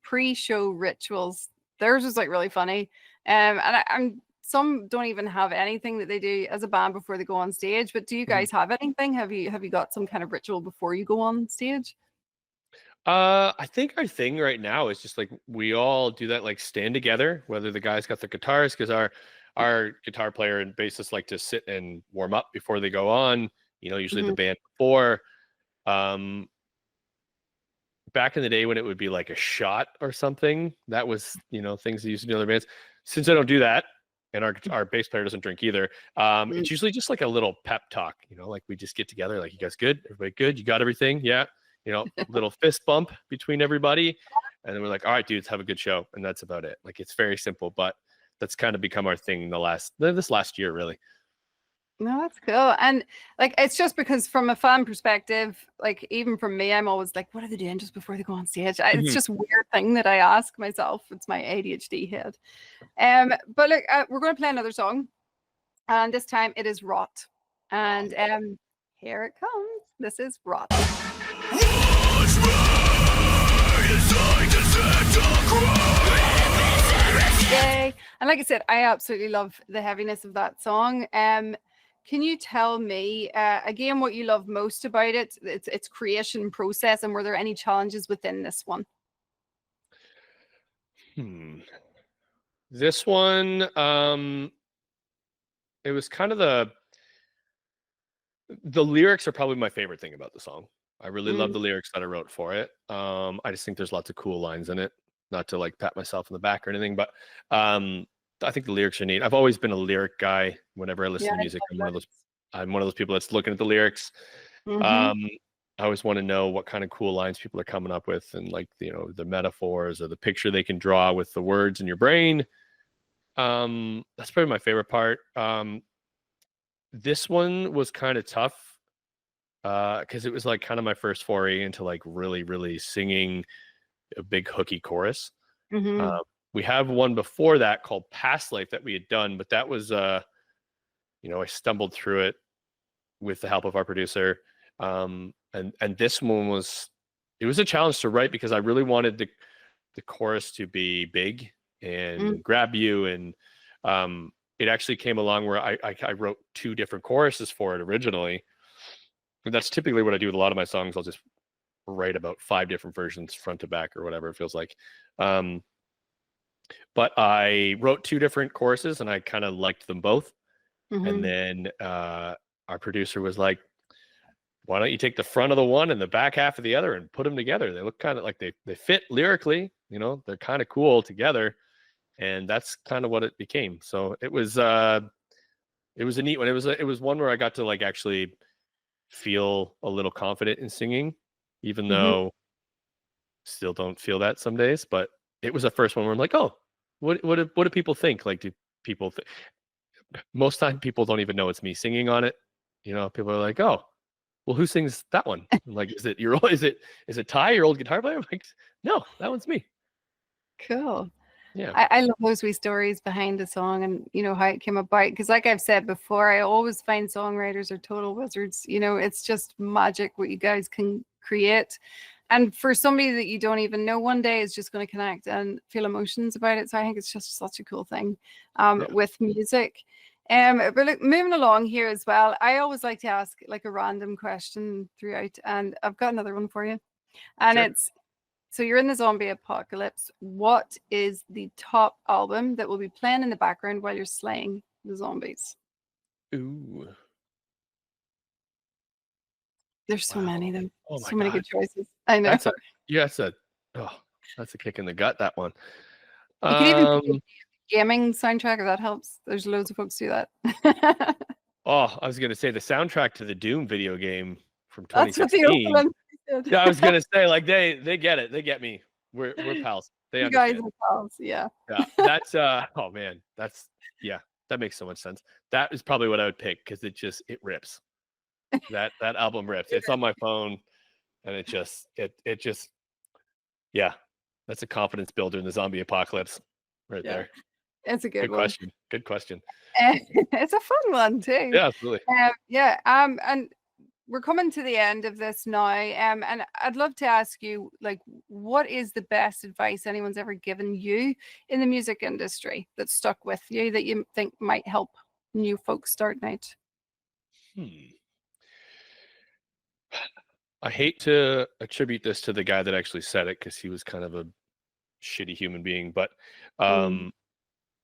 pre-show rituals? theirs was like really funny. And I'm some don't even have anything that they do as a band before they go on stage. But do you Mhm. guys have anything? Have you got some kind of ritual before you go on stage? I think our thing right now is just like we all do that, like stand together, whether the guys got the guitars, because our guitar player and bassist like to sit and warm up before they go on. Usually the Hmm. band before. Um, Back in the day when it would be like a shot or something, that was things they used to do in other bands. Since I don't do that, and our bass player doesn't drink either, it's usually just like a little pep talk. Like we just get together, like, you guys good? Everybody good? You got everything? Yeah. Little fist bump between everybody, and then we're like, all right, dudes, have a good show, and that's about it. Like, it's very simple, but that's kind of become our thing this last year, really. No, that's cool. And like it's just because from a fan perspective, like even from me, I'm always like, what are they doing just before they go on stage? It's Mhm. just a weird thing that I ask myself. It's my ADHD head. But look, we're going to play another song, and this time it is Rot. And here it comes. This is Rot. Yay. And like I said, I absolutely love the heaviness of that song. Can you tell me again what you love most about it? Its creation process, and were there any challenges within this one? This one, it was kind of the lyrics are probably my favorite thing about the song. I really love the Mm, lyrics that I wrote for it. I just think there's lots of cool lines in it. Not to like pat myself in the back or anything, but um, I think the lyrics are neat. I've always been a lyric guy. Whenever I yeah, listen to I music, love I'm one of those people that's looking at the lyrics. that. Mm-hmm. Um, I always want to know what kind of cool lines people are coming up with, and like the metaphors or the picture they can draw with the words in your brain. That's probably my favorite part. This one was kind of tough because it was like kind of my first foray into like really, really singing a big hooky chorus. Uh, Mm-hmm. we have one before that called Past Life that we had done, but that was I stumbled through it with the help of our producer. And this one was a challenge to write because I really wanted the chorus to be big Mm-hmm. and grab you, and it actually came along where I wrote two different choruses for it originally. And that's typically what I do with a lot of my songs. I'll just write about five different versions front to back or whatever it feels like. Um, but I wrote two different choruses and I kind of liked them both. And Mm-hmm. then our producer was like, why don't you take the front of the one and the back half of the other and put them together? They look kind of like they fit lyrically, they're kind of cool together. And that's kind of what it became. So it was a neat one. It was one where I got to like actually feel a little confident in singing, even Mm-hmm. though still don't feel that some days. But it was the first one where I'm like, oh, what do people think? Like, do people most time people don't even know it's me singing on it. People are like, oh, well, who sings that one? I'm like, is it your is it Ty, your old guitar player? I'm like, no, that one's me. Cool. Yeah. I love those wee stories behind the song and how it came about. Because like I've said before, I always find songwriters are total wizards. It's just magic what you guys can create. And for somebody that you don't even know, one day is just going to connect and feel emotions about it. So I think it's just such a cool thing Yeah. with music. But look, moving along here as well, I always like to ask like a random question throughout, and I've got another one for you. And Sure. it's so you're in the zombie apocalypse. What is the top album that will be playing in the background while you're slaying the zombies? Ooh. There's so many Wow. though. Oh my So many God. good choices. I know. That's a yeah, oh, that's a kick in the gut, that one. You could even pick a Um, gaming soundtrack if that helps. There's loads of folks do that. I was gonna say the soundtrack to the Doom video game from That's what the 2016. opening did. Yeah, I was gonna say, like, they get it. They get me. We're pals. They You guys understand. are pals. Yeah. Yeah. That's oh man, yeah, that makes so much sense. That is probably what I would pick because it rips. That album rips. It's on my phone and it just yeah. That's a confidence builder in the zombie apocalypse right Yeah. there. It's a good Good one. question. Good question. It's a fun one too. Yeah, absolutely. Yeah. And we're coming to the end of this now, and I'd love to ask you, like, what is the best advice anyone's ever given you in the music industry that stuck with you that you think might help new folks starting out? Hmm. I hate to attribute this to the guy that actually said it because he was kind of a shitty human being, but Mm. um,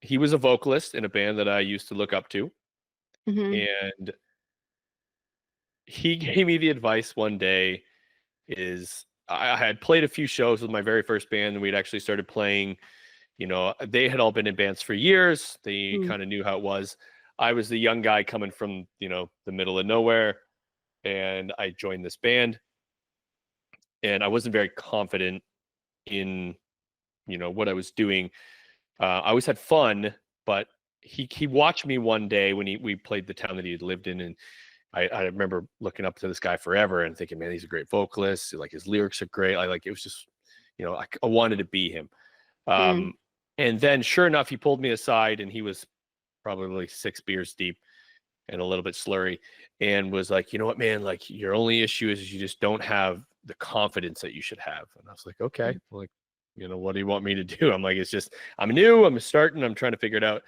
he was a vocalist in a band that I used to look up to, Mm-hmm. and he gave me the advice one day is I had played a few shows with my very first band, and we'd actually started playing. They had all been in bands for years. They Mm. kind of knew how it was. I was the young guy coming from, the middle of nowhere, and I joined this band, and I wasn't very confident in, what I was doing. I always had fun, but he watched me one day when we played the town that he had lived in, and I remember looking up to this guy forever and thinking, man, he's a great vocalist. Like his lyrics are great. I like it was just, I wanted to be him. Mm. Um, and then sure enough, he pulled me aside and he was probably 6 beers deep and a little bit slurry and was like, you know what, man, like your only issue is you just don't have the confidence that you should have. And I was like, okay, well, like, what do you want me to do? I'm like, it's just, I'm new, I'm starting, I'm trying to figure it out.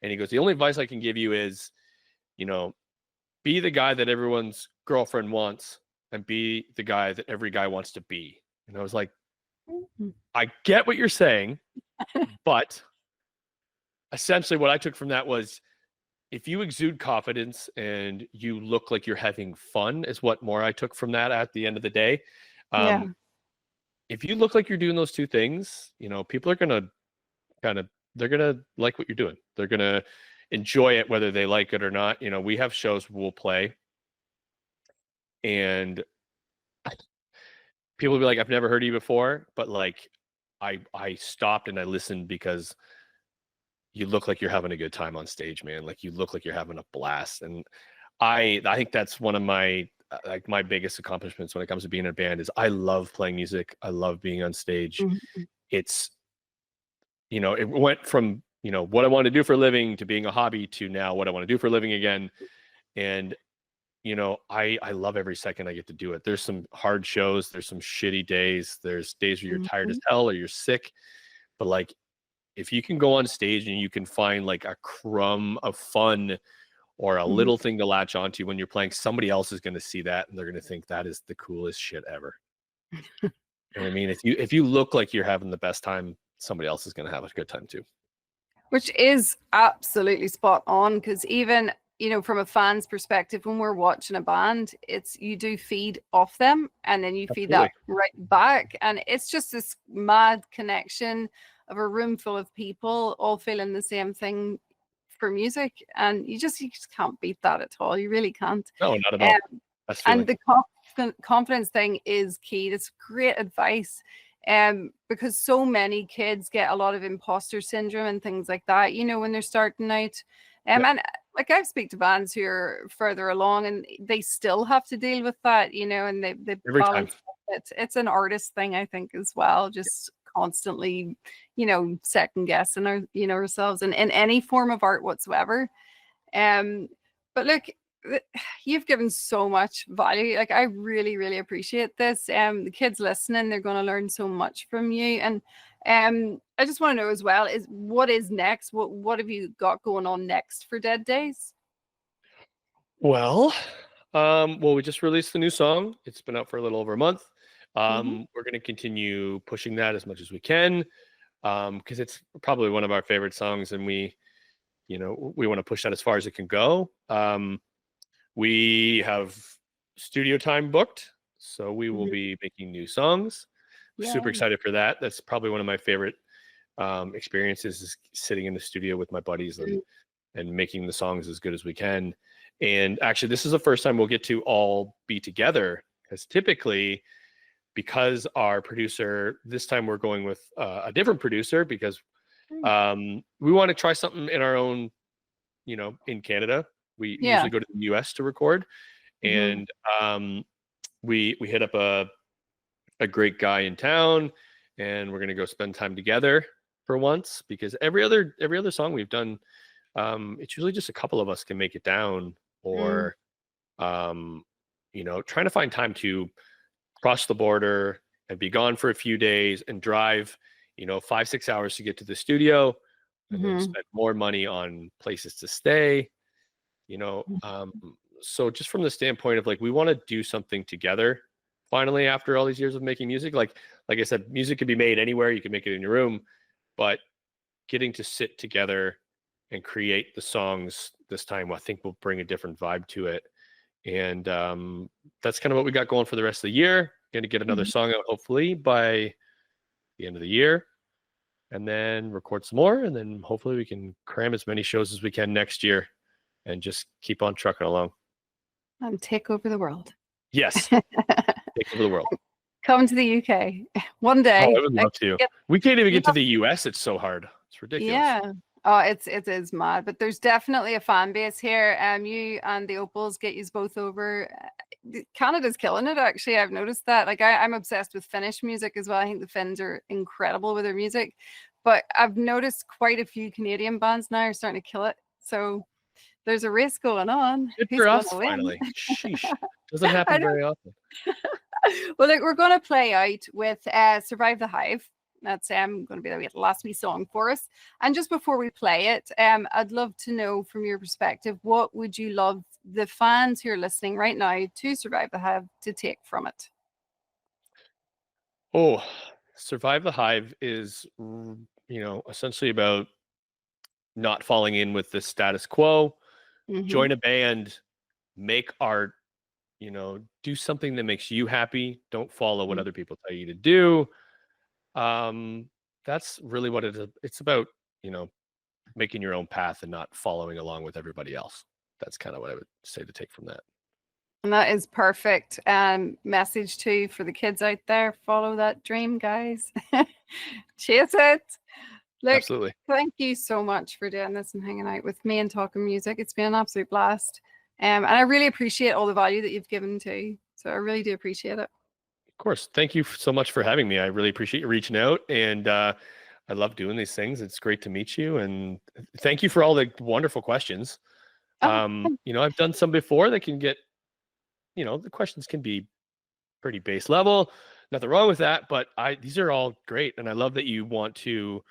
And he goes, the only advice I can give you is, you know, be the guy that everyone's girlfriend wants and be the guy that every guy wants to be. And I was like, Mm. I get what you're saying, but essentially what I took from that was if you exude confidence and you look like you're having fun is what more I took from that at the end of the day. Yeah. Um, if you look like you're doing those two things, people are going to kind of, they're going to like what you're doing. They're going to enjoy it, whether they like it or not. We have shows we'll play and people will be like, I've never heard of you before, but like I stopped and I listened because you look like you're having a good time on stage, man. Like you look like you're having a blast. And I think that's one of my like my biggest accomplishments when it comes to being in a band is I love playing music. I love being on stage. Mhm. It's it went from, what I want to do for a living to being a hobby to now what I want to do for a living again. And I love every second I get to do it. There's some hard shows, there's some shitty days, there's days where you're tired as Mhm. hell or you're sick, but like if you can go on stage and you can find like a crumb of fun or a Mhm. little thing to latch onto when you're playing, somebody else is going to see that and they're going to think that is the coolest shit ever. And I mean, if you look like you're having the best time, somebody else is going to have a good time too. Which is absolutely spot on, because even, from a fan's perspective, when we're watching a band, it's you do feed off them and then you feed Absolutely. that right back. And it's just this mad connection of a room full of people all feeling the same thing for music. And you just can't beat that at all. You really can't. No, not at all. Um, Best and feeling. the confidence thing is key. That's great advice. Because so many kids get a lot of imposter syndrome and things like that, when they're starting out. Yep. And like I've speak to bands who are further along and they still have to deal with that, and they Every time. balance it. It's an artist thing, I think, as well. Just constantly, second guessing ourselves in any form of art whatsoever. Um, but look, you've given so much value. Like I really, really appreciate this. The kids listening, they're going to learn so much from you. And I just want to know as well is what is next? What have you got going on next for Dead Days? Well, we just released the new song. It's been out for a little over a month. Hmm. We're going to continue pushing that as much as we can because it's probably one of our favorite songs, and we want to push that as far as it can go. We have studio time booked, so we will Hmm. be making new songs. Super Yeah. excited for that. That's probably one of my favorite experiences is sitting in the studio with my buddies and making the songs as good as we can. And actually, this is the first time we'll get to all be together because typically, because our producer, this time we're going with a different producer because Mm. we want to try something in our own, in Canada. We Yeah. usually go to the US to record. Hmm. And we hit up a great guy in town and we're going to go spend time together for once because every other song we've done it's usually just a couple of us can make it down Mm. or um trying to find time to cross the border and be gone for a few days and drive, 5-6 hours to get to the studio, and then Hmm. spend more money on places to stay, you know. So just from the standpoint of like, we want to do something together finally after all these years of making music. Like I said, music can be made anywhere. You can make it in your room, but getting to sit together and create the songs this time, I think will bring a different vibe to it. And that's kind of what we got going for the rest of the year. Going to get another song out hopefully by the end of the year, and then record some more, and then hopefully we can cram as many shows as we can next year and just keep on trucking along. And take over the world. Yes, take over the world. Come to the UK one day. Oh, I would love to. We can't even get to the US. It's so hard. It's ridiculous. Yeah. Oh, it is mad, but there's definitely a fan base here. You and the Opals get you both over. Canada's killing it, actually. I've noticed that. Like, I'm obsessed with Finnish music as well. I think the Finns are incredible with their music, but I've noticed quite a few Canadian bands now are starting to kill it. So there's a race going on. Good Who's for us, gonna win? finally. Sheesh. Doesn't happen very often. Well, look, we're going to play out with Survive the Hive. That's going to be the last wee song for us. And just before we play it, I'd love to know from your perspective, what would you love the fans who are listening right now to Survive the Hive to take from it? Oh, Survive the Hive is, essentially about not falling in with the status quo. Join a band, make art, do something that makes you happy. Don't follow what other people tell you to do. That's really what it's about, making your own path and not following along with everybody else. That's kind of what I would say to take from that. And that is perfect. Message too for the kids out there: follow that dream, guys. Chase it. Look, Absolutely. Thank you so much for doing this and hanging out with me and talking music. It's been an absolute blast. And I really appreciate all the value that you've given too. So I really do appreciate it. Of course. Thank you so much for having me. I really appreciate you reaching out, and I love doing these things. It's great to meet you, and thank you for all the wonderful questions. I've done some before that can get, the questions can be pretty base level. Nothing wrong with that, but these are all great, and I love that you want to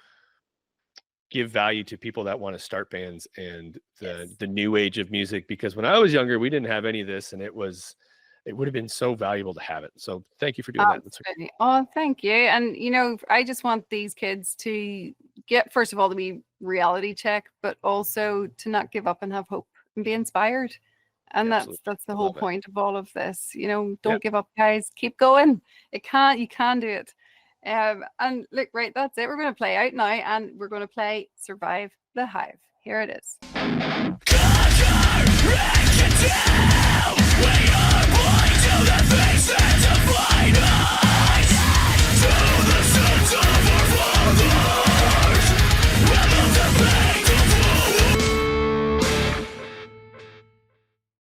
give value to people that want to start bands and the new age of music, because when I was younger, we didn't have any of this, and it would have been so valuable to have it. So thank you for doing that. Oh, thank you. And, I just want these kids to get, first of all, to be reality check, but also to not give up and have hope and be inspired. And that's the whole point of all of this. Don't give up, guys. Keep going. You can do it. And look, right, that's it. We're going to play out now, and we're going to play Survive the Hive. Here it is.